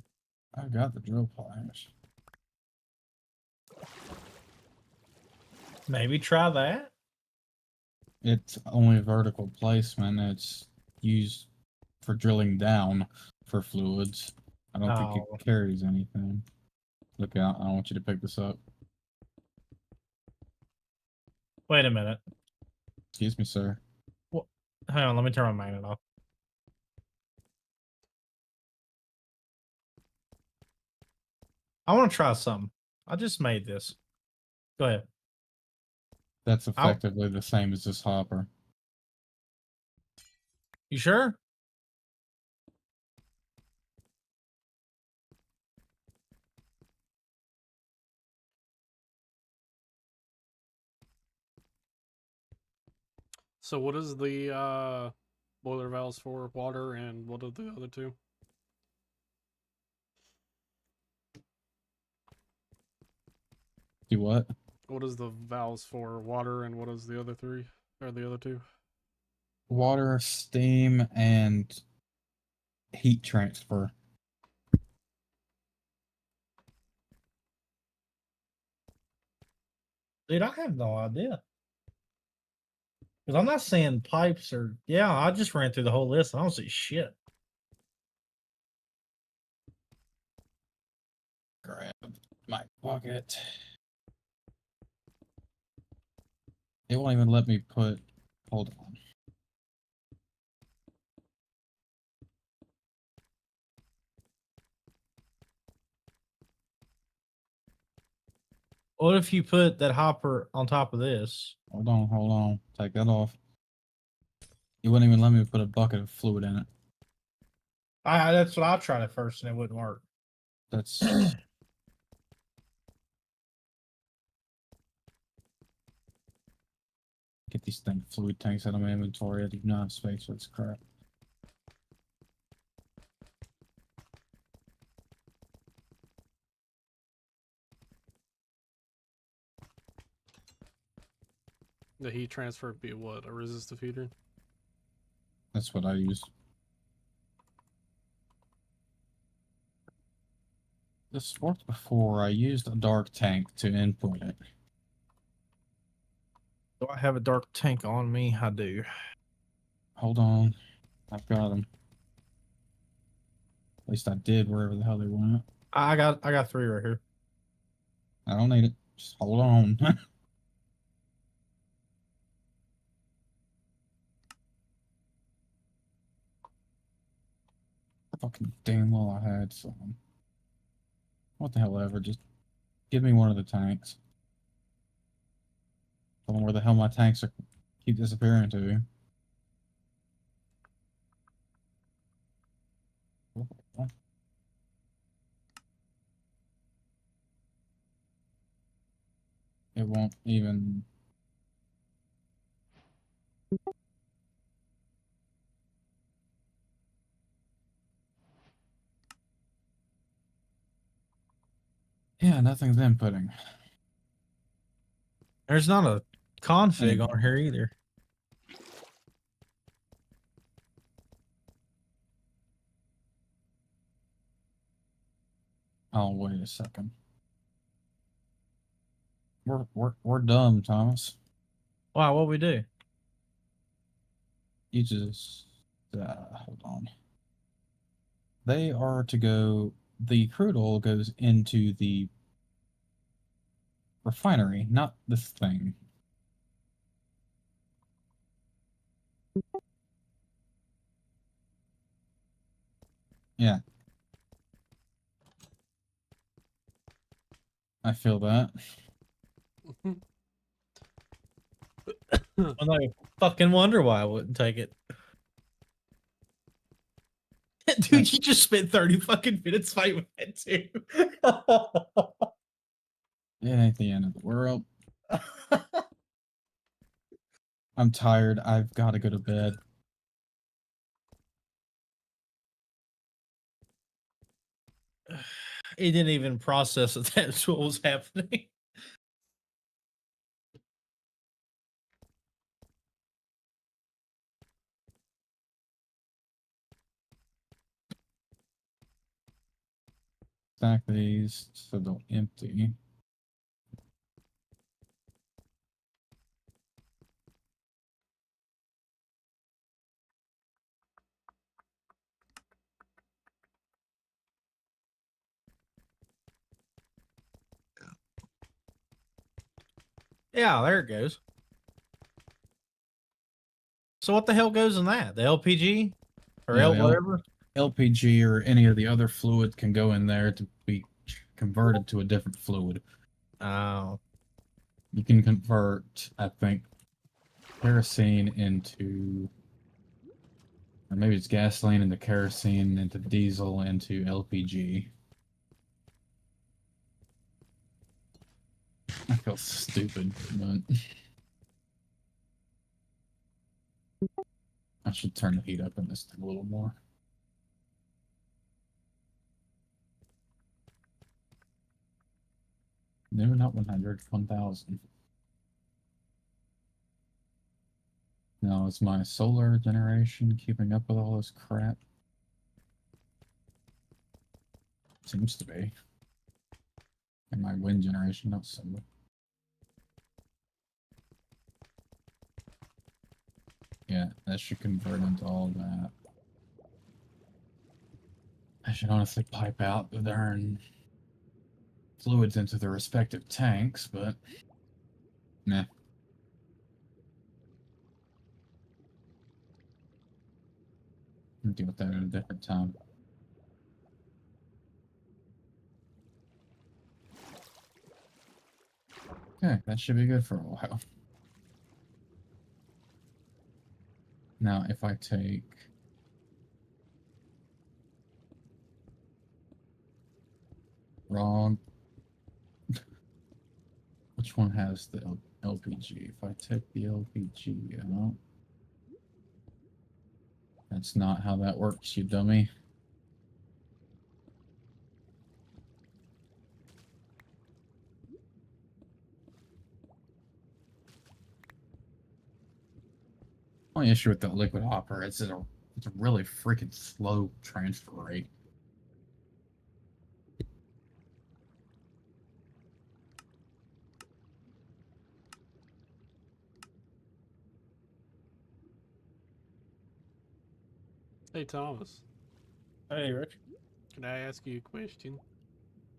I've got the drill pipes. Maybe try that. It's only vertical placement. It's used for drilling down for fluids. I don't think it Oh, carries anything. Look out, I don't want you to pick this up. wait a minute. Excuse me, sir. Well, hang on, let me turn my magnet off. I want to try something. I just made this. Go ahead. That's effectively the same as this hopper. You sure? So what is the boiler valves for water, and what are the other two? Do what? What is the valves for water, and what is the other three? Or the other two? Water, steam, and heat transfer. Dude, I have no idea. Because I'm not seeing pipes or... Yeah, I just ran through the whole list. And I don't see shit. Grab my bucket. It won't even let me put. Hold on. What if you put that hopper on top of this? Hold on. Hold on. Take that off. It wouldn't even let me put a bucket of fluid in it. That's what I tried at first, and it wouldn't work. That's. Get these fluid tanks out of my inventory. I do not have space for this crap. The heat transfer would be what? A resistive heater? That's what I use. This worked before. I used a dark tank to input it. Do I have a dark tank on me? I do. Hold on. I've got them. At least I did, wherever the hell they went. I got 3 right here. I don't need it. Just hold on. Fucking damn well I had some. What the hell ever. Just give me one of the tanks. I don't know where the hell my tanks are keep disappearing to. It won't even. Yeah, nothing's inputting. There's not a config Anyway. on here either. Oh, wait a second. We're dumb, Thomas. Wow, what we do? You just hold on. They are to go. The crude oil goes into the refinery, not this thing. Yeah, I feel that. Well, no fucking wonder why I wouldn't take it. Dude, you just spent 30 fucking minutes fighting with that too. It ain't the end of the world. I'm tired. I've got to go to bed. He didn't even process that that's what was happening. Stack these so they'll empty. Yeah, there it goes. So what the hell goes in that? The LPG or Yeah, L whatever? LPG or any of the other fluid can go in there to be converted to a different fluid. Oh, You can convert, I think, kerosene into, or maybe it's gasoline into kerosene into diesel into LPG. I feel stupid, but I should turn the heat up in this thing a little more. No, not 100, 1000. No, it's my solar generation keeping up with all this crap. Seems to be. And my wind generation, not solar. Yeah, that should convert into all that. I should honestly pipe out the darn fluids into the respective tanks, but nah. We'll deal with that at a different time. Okay, that should be good for a while. Now, if I take wrong, which one has the LPG? If I take the LPG out, that's not how that works, you dummy. Only issue with the liquid hopper is it's a really freaking slow transfer rate. Hey, Thomas, hey, Rich. can I ask you a question?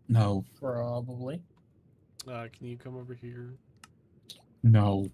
No, Probably. Can you come over here? no.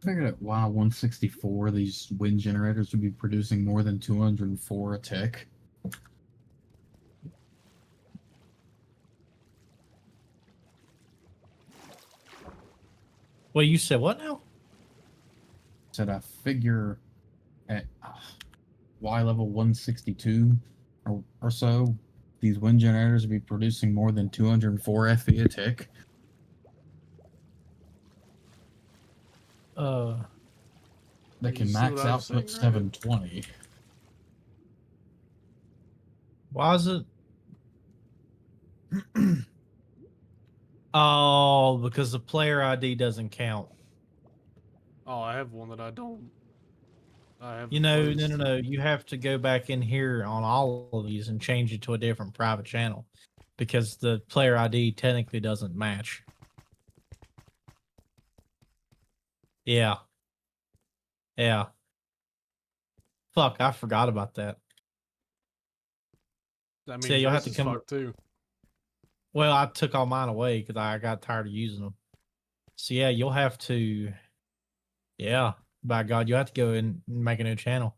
figured at Y164, these wind generators would be producing more than 204 a tick. Well, you said what now? Said I figure at Y level 162 or so, these wind generators would be producing more than 204 FE a tick. They You can see max what I was saying, output right? 720. Why is it? Oh, because the player ID doesn't count. Oh, I have one that I don't. I have. You know, no, placed. no, no. You have to go back in here on all of these and change it to a different private channel because the player ID technically doesn't match. Yeah. Yeah. Fuck, I forgot about that. That So means you'll have this to is come. fucked too. Well, I took all mine away because I got tired of using them. So yeah, you'll have to. Yeah, by God, you have to go in and make a new channel.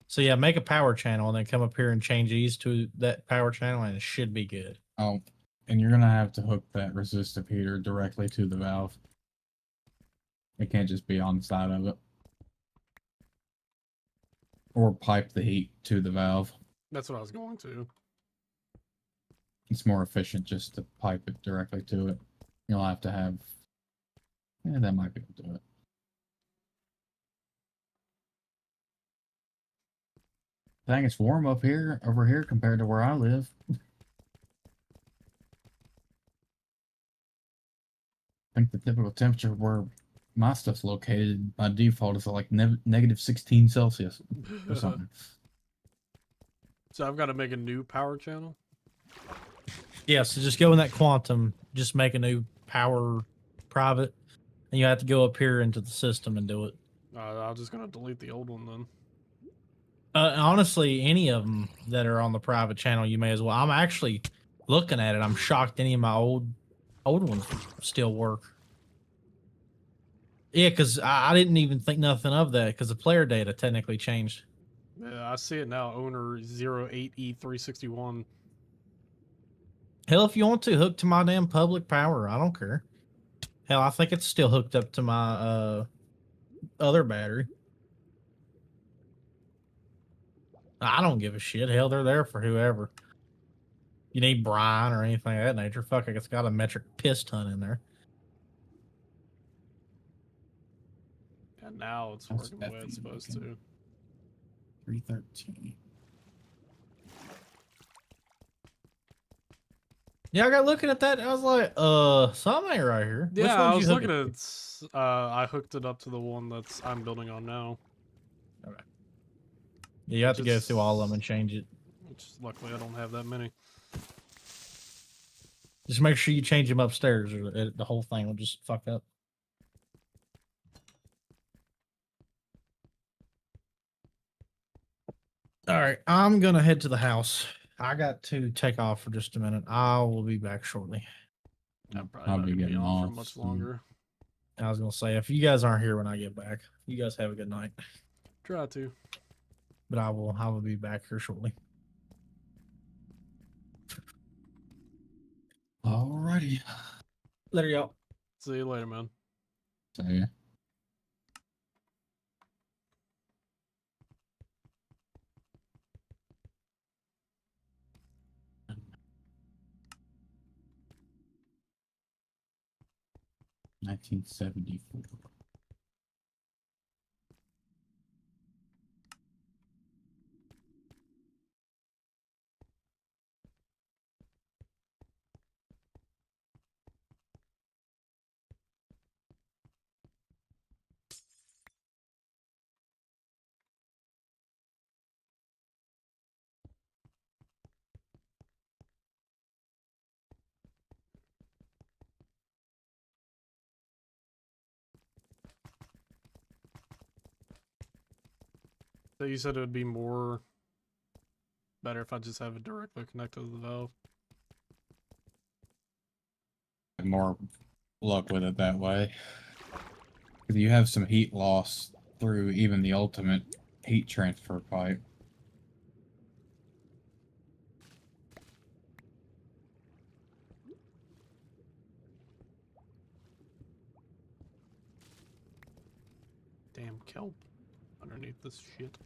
So yeah, make a power channel and then come up here and change these to that power channel, and it should be good. Oh, and you're gonna have to hook that resistive heater directly to the valve. It can't just be on the side of it. Or pipe the heat to the valve. That's what I was going to. It's more efficient just to pipe it directly to it. You'll have to have... Yeah, that might be able to do it. Dang, it's warm up here, over here, compared to where I live. I think the typical temperature where my stuff's located by default is like negative 16 Celsius or something. So I've got to make a new power channel. Yeah, so just go in that quantum, just make a new power private, and you have to go up here into the system and do it. I'm just gonna delete the old one then. Honestly, any of them that are on the private channel, you may as well. I'm actually looking at it. I'm shocked any of my old ones still work. Yeah, because I didn't even think nothing of that because the player data technically changed. Yeah, I see it now. Owner 08E361. Hell, if you want to hook to my damn public power, I don't care. Hell, I think it's still hooked up to my other battery. I don't give a shit. Hell, they're there for whoever. You need brine or anything of that nature. Fuck, it's got a metric piss ton in there. And now it's That's working the way it's effing supposed looking. to. 313. Yeah, I got looking at that. I was like, something ain't right here. Which Yeah, I one's was you hooking looking at. I hooked it up to the one that's I'm building on now. to? Okay. Yeah, you have to go through all of them and change it. Which luckily I don't have that many. Just make sure you change them upstairs, or the whole thing will just fuck up. All right, I'm gonna head to the house. I got to take off for just a minute. I will be back shortly. I'm I'll probably not be gonna be getting on for off much soon. longer. I was gonna say, if you guys aren't here when I get back, you guys have a good night. Try to. But I will be back here shortly. Alrighty. Later, y'all. See you later, man. So, yeah. $1974. So you said it would be more better if I just have it directly connected to the valve. More luck with it that way. Because you have some heat loss through even the ultimate heat transfer pipe. Damn kelp underneath this shit.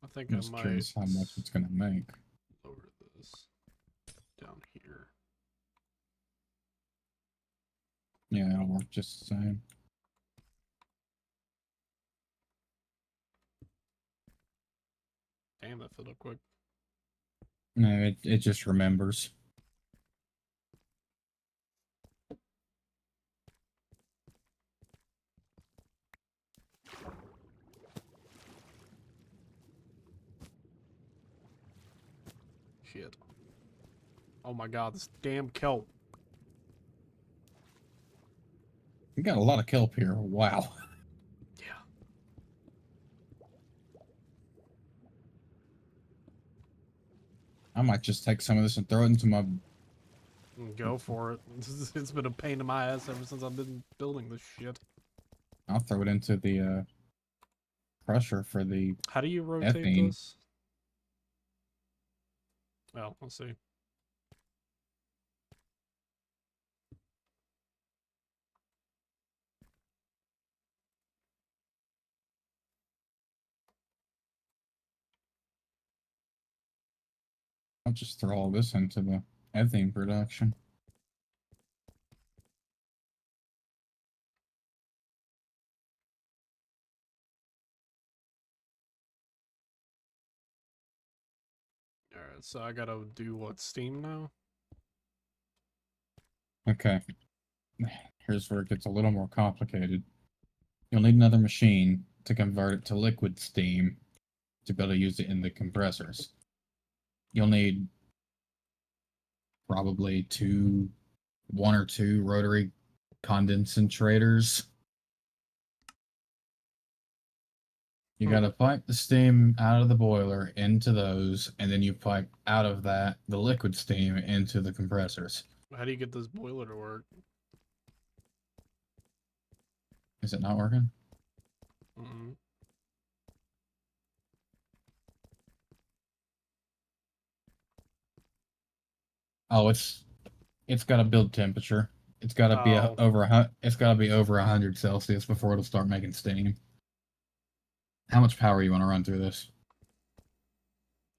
I think I'm I just might curious how much it's going to make. lower this down here. Yeah, it'll work just the same. Damn, that filled up quick. No, it just remembers. Shit. Oh my god, this damn kelp. We got a lot of kelp here. Wow. Yeah. I might just take some of this and throw it into my... Go for it. It's been a pain in my ass ever since I've been building this shit. I'll throw it into the crusher for the How do you rotate ethane. this? Oh, let's see. I'll just throw all this into the ethane production. Alright, so I gotta do what, steam now? Okay. Here's where it gets a little more complicated. You'll need another machine to convert it to liquid steam to be able to use it in the compressors. You'll need probably one or two rotary condensators. You gotta pipe the steam out of the boiler into those, and then you pipe out of that the liquid steam into the compressors. How do you get this boiler to work? Is it not working? Mm-mm. Oh, it's got to build temperature. It's got to be Oh. it's got to be over 100 Celsius before it'll start making steam. How much power you want to run through this?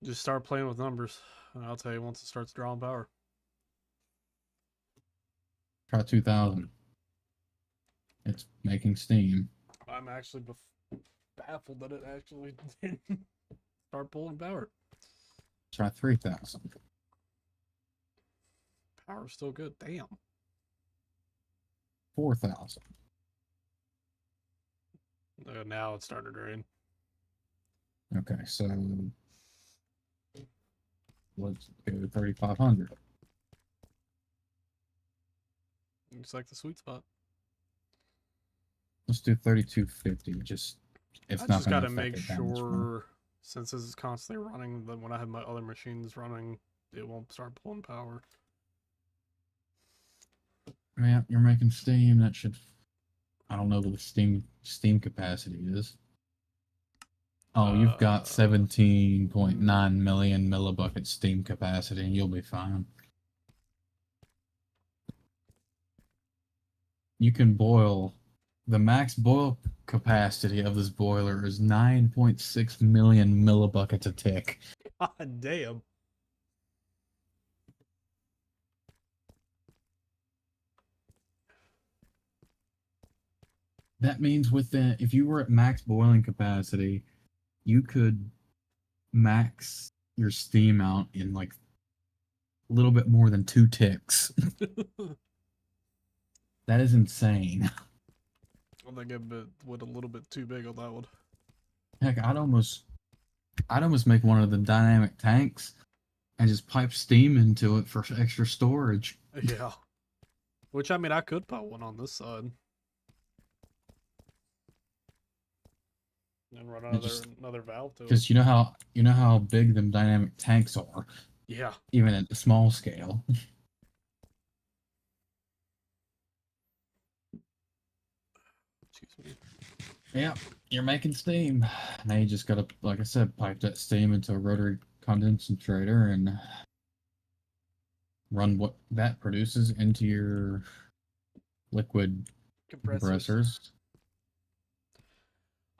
Just start playing with numbers, and I'll tell you once it starts drawing power. Try 2,000. It's making steam. I'm actually baffled that it actually didn't start pulling power. Try 3,000. Power's still good. Damn. 4,000. Now it's starting to drain. Okay, so let's go 3,500. Looks like the sweet spot. Let's do 3,250. Just it's I not just going got to to affect make it that much more. sure, since this is constantly running, that when I have my other machines running, it won't start pulling power. Yeah, you're making steam. That should. I don't know what the steam capacity is. Oh, you've got 17.9 million millibucket steam capacity, and you'll be fine. You can boil. The max boil capacity of this boiler is 9.6 million millibuckets a tick. God damn. That means if you were at max boiling capacity, you could max your steam out in like a little bit more than 2 ticks. That is insane. I think I went a little bit too big on that one. Heck, I'd almost make one of the dynamic tanks and just pipe steam into it for extra storage. Yeah. Which, I mean, I could put one on this side. And run another valve to it. Because you know how big them dynamic tanks are, Yeah. even at the small scale. Excuse me. Yeah, you're making steam. Now you just gotta, like I said, pipe that steam into a rotary condensator and run what that produces into your liquid compressors.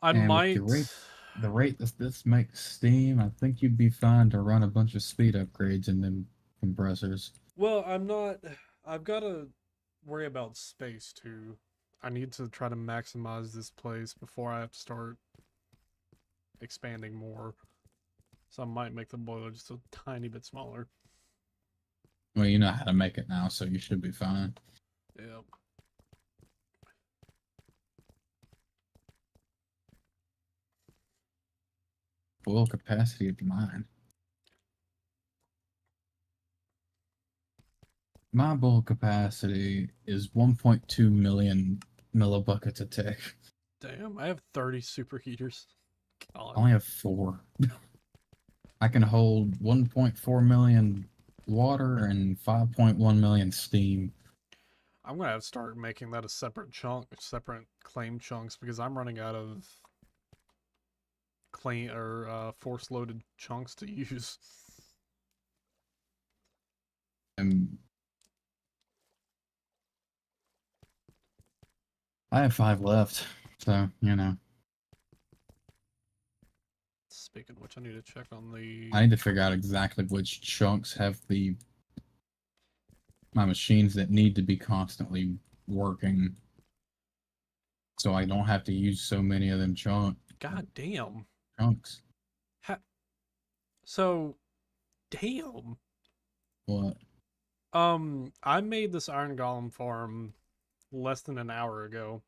I And might. with the rate this makes steam, I think you'd be fine to run a bunch of speed upgrades in them compressors. Well, I'm not. I've got to worry about space too. I need to try to maximize this place before I have to start expanding more. So I might make the boiler just a tiny bit smaller. Well, you know how to make it now, so you should be fine. Yep. Boil capacity of mine. My boil capacity is 1.2 million millibuckets a tick. Damn, I have 30 superheaters. God. I only have 4. I can hold 1.4 million water and 5.1 million steam. I'm gonna have to start making that a separate chunk, separate claim chunks, because I'm running out of claim or force loaded chunks to use. And I have 5 left, so you know. Speaking of which, I need to check on the. I need to figure out exactly which chunks have my machines that need to be constantly working, so I don't have to use so many of them God damn. chunks. So, damn. What? I made this Iron Golem farm less than an hour ago,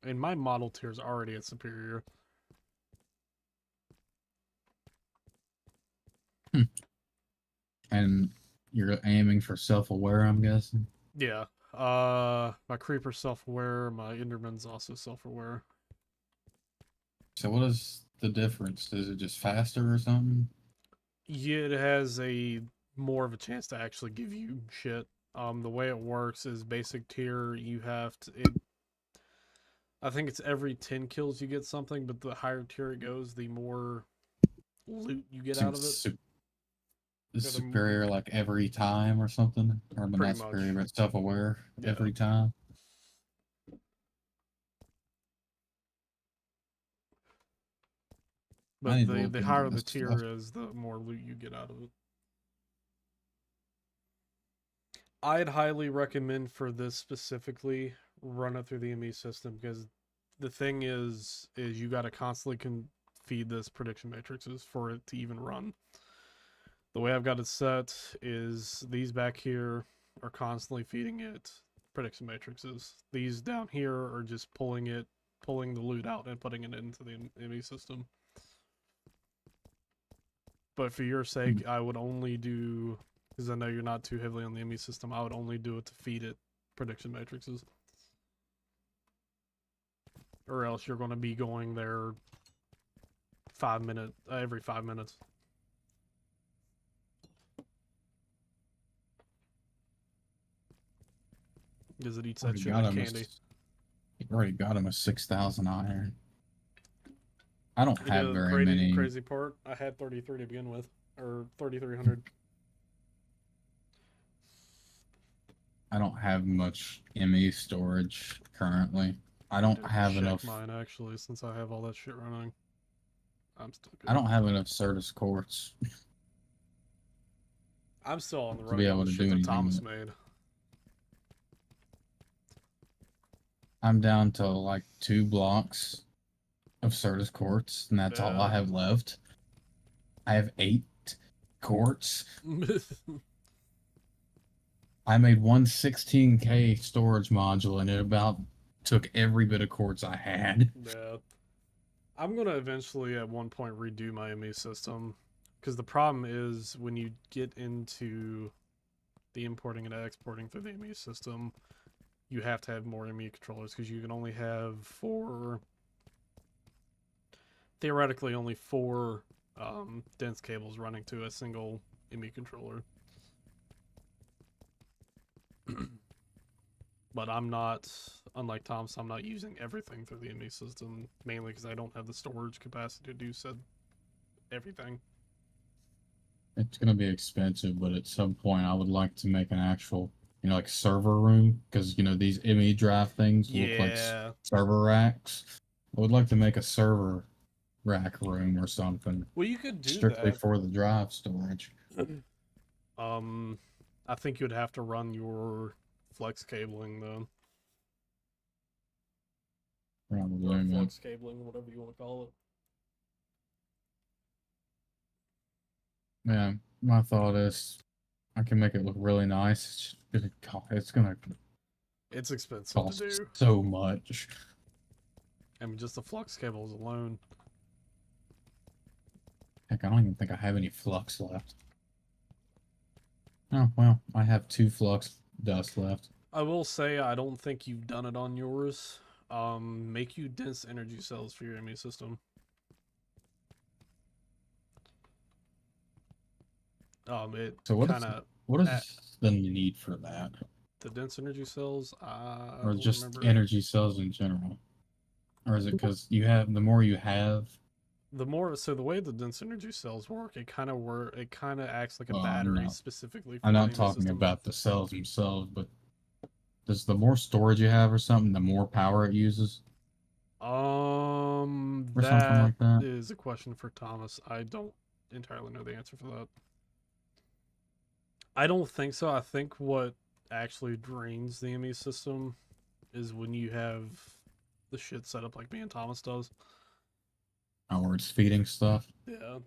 and my model tier is already at superior. And you're aiming for self-aware, I'm guessing? Yeah. My Creeper's self-aware, my Enderman's also self-aware. So what is the difference? Is it just faster or something? Yeah, it has more of a chance to actually give you shit. The way it works is basic tier, you have to I think it's every 10 kills you get something, but the higher tier it goes, the more loot you get out of it. Is superior like every time or something? Or Pretty not superior, but self-aware every time? But the higher the tier is, the more loot you get out of it. I'd highly recommend for this specifically, run it through the ME system, because the thing is you got to constantly feed this prediction matrices for it to even run. The way I've got it set is these back here are constantly feeding it prediction matrices. These down here are just pulling the loot out and putting it into the ME system. But for your sake, I would only do, because I know you're not too heavily on the ME system, I would only do it to feed it prediction matrices. Or else you're going to be going there every 5 minutes. Because it eats that shit like candy. You've already got him a 6,000 iron. I don't have very many. Crazy part, I had 33 to begin with, or 3,300. I don't have much ME storage currently. I don't have enough. Mine actually, since I have all that shit running. I'm still good. I don't have enough Certus quartz. I'm still on the road to be able to do anything Thomas made. I'm down to like 2 blocks of Certus quartz, and that's all I have left. I have 8 quartz. I made one 16K storage module, and it about took every bit of quartz I had. Yeah. I'm gonna eventually at one point redo my ME system, because the problem is when you get into the importing and exporting through the ME system, you have to have more ME controllers because you can only have theoretically only four dense cables running to a single ME controller. But I'm not, unlike Thomas, I'm not using everything through the ME system, mainly because I don't have the storage capacity to do said everything. It's gonna be expensive, but at some point I would like to make an actual, like server room, because these ME drive things look like Yeah. server racks. I would like to make a server rack room or something Well, you could do strictly that. for the drive storage. I think you'd have to run your flex cabling though. Probably, Or man. flex cabling, whatever you want to call it. Yeah, my thought is I can make it look really nice. It's gonna It's expensive cost to do. so much. I mean, just the flux cables alone. Heck, I don't even think I have any flux left. Oh, well, I have 2 flux dust left. I will say I don't think you've done it on yours. Make you dense energy cells for your ME system. It So what is the need for that? the dense energy cells. Or don't just remember. energy cells in general? Or is it because the more you have? The more, so the way the dense energy cells work, it kind of acts like a Well, battery no. specifically. For I'm the not ME talking system. about the cells themselves, but does the more storage you have or something, the more power it uses? Or something like that? Is a question for Thomas. I don't entirely know the answer for that. I don't think so. I think what actually drains the ME system is when you have the shit set up like me and Thomas does. Or it's feeding stuff? Yeah.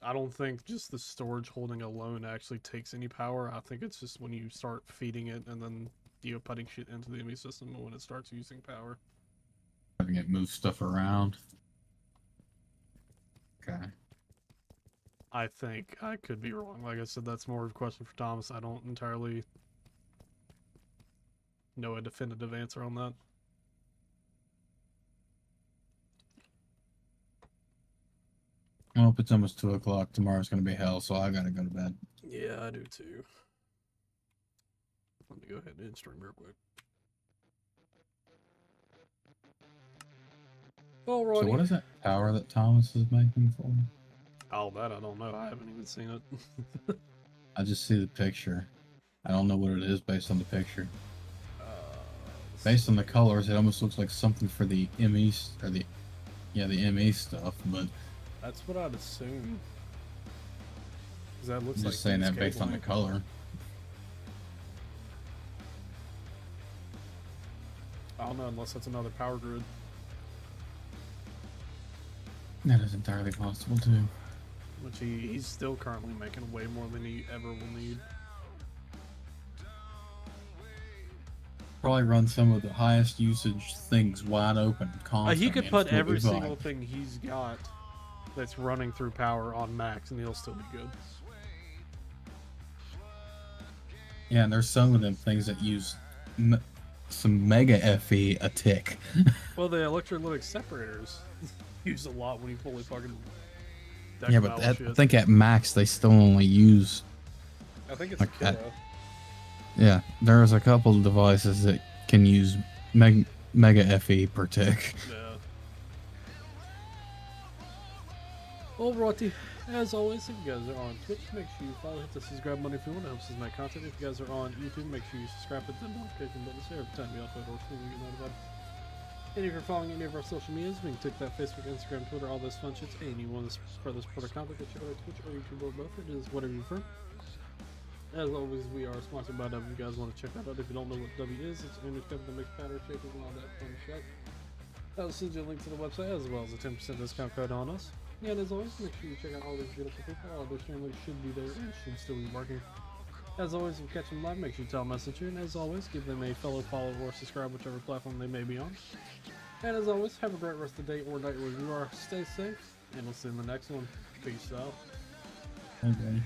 I don't think just the storage holding alone actually takes any power. I think it's just when you start feeding it and then putting shit into the ME system when it starts using power. Having it move stuff around? Okay. I think I could be wrong. Like I said, that's more of a question for Thomas. I don't entirely know a definitive answer on that. Well, it's almost 2 o'clock. Tomorrow's gonna be hell, so I gotta go to bed. Yeah, I do too. Let me go ahead and end stream real quick. Alrighty. So what is that tower that Thomas is making for me? Oh, that I don't know. I haven't even seen it. I just see the picture. I don't know what it is based on the picture. Based on the colors, it almost looks like something for the ME, or the ME stuff, but That's what I'd assume. Because that looks I'm like just saying dense that based on the cabling. color. I don't know, unless that's another power grid. That is entirely possible too. Which he's still currently making way more than he ever will need. Probably run some of the highest usage things wide open constantly. He could and put still every be fine. single thing he's got that's running through power on max and he'll still be good. Yeah, and there's some of them things that use some mega FE a tick. Well, the electrolytic separators use a lot when you fully fucking deck Yeah, them out but with I shit. think at max they still only use. I think it's like a that. kilo. Yeah, there's a couple of devices that can use mega FE per tick. Yeah. Alrighty. As always, if you guys are on Twitch, make sure you follow, hit the subscribe button if you want to help us make content. If you guys are on YouTube, make sure you subscribe, hit the notification button so every time we upload or stream, you get notified. And if you're following any of our social medias, we can TikTok, Facebook, Instagram, Twitter, all those fun shits, and you want to further support our content, check out Twitch or YouTube or both. It is whatever you prefer. As always, we are sponsored by Dubby. If you guys want to check that out, if you don't know what Dubby is, it's an image company that makes pattern shapers and all that fun shit. I'll send you a link to the website as well as a 10% discount code on us. And as always, make sure you check out all these beautiful people. All those stream links should be there and should still be working. As always, if you catch them live, make sure you tell them I sent you. And as always, give them a follow, or subscribe, whichever platform they may be on. And as always, have a great rest of the day or night wherever you are. Stay safe, and we'll see you in the next one. Peace out. Okay.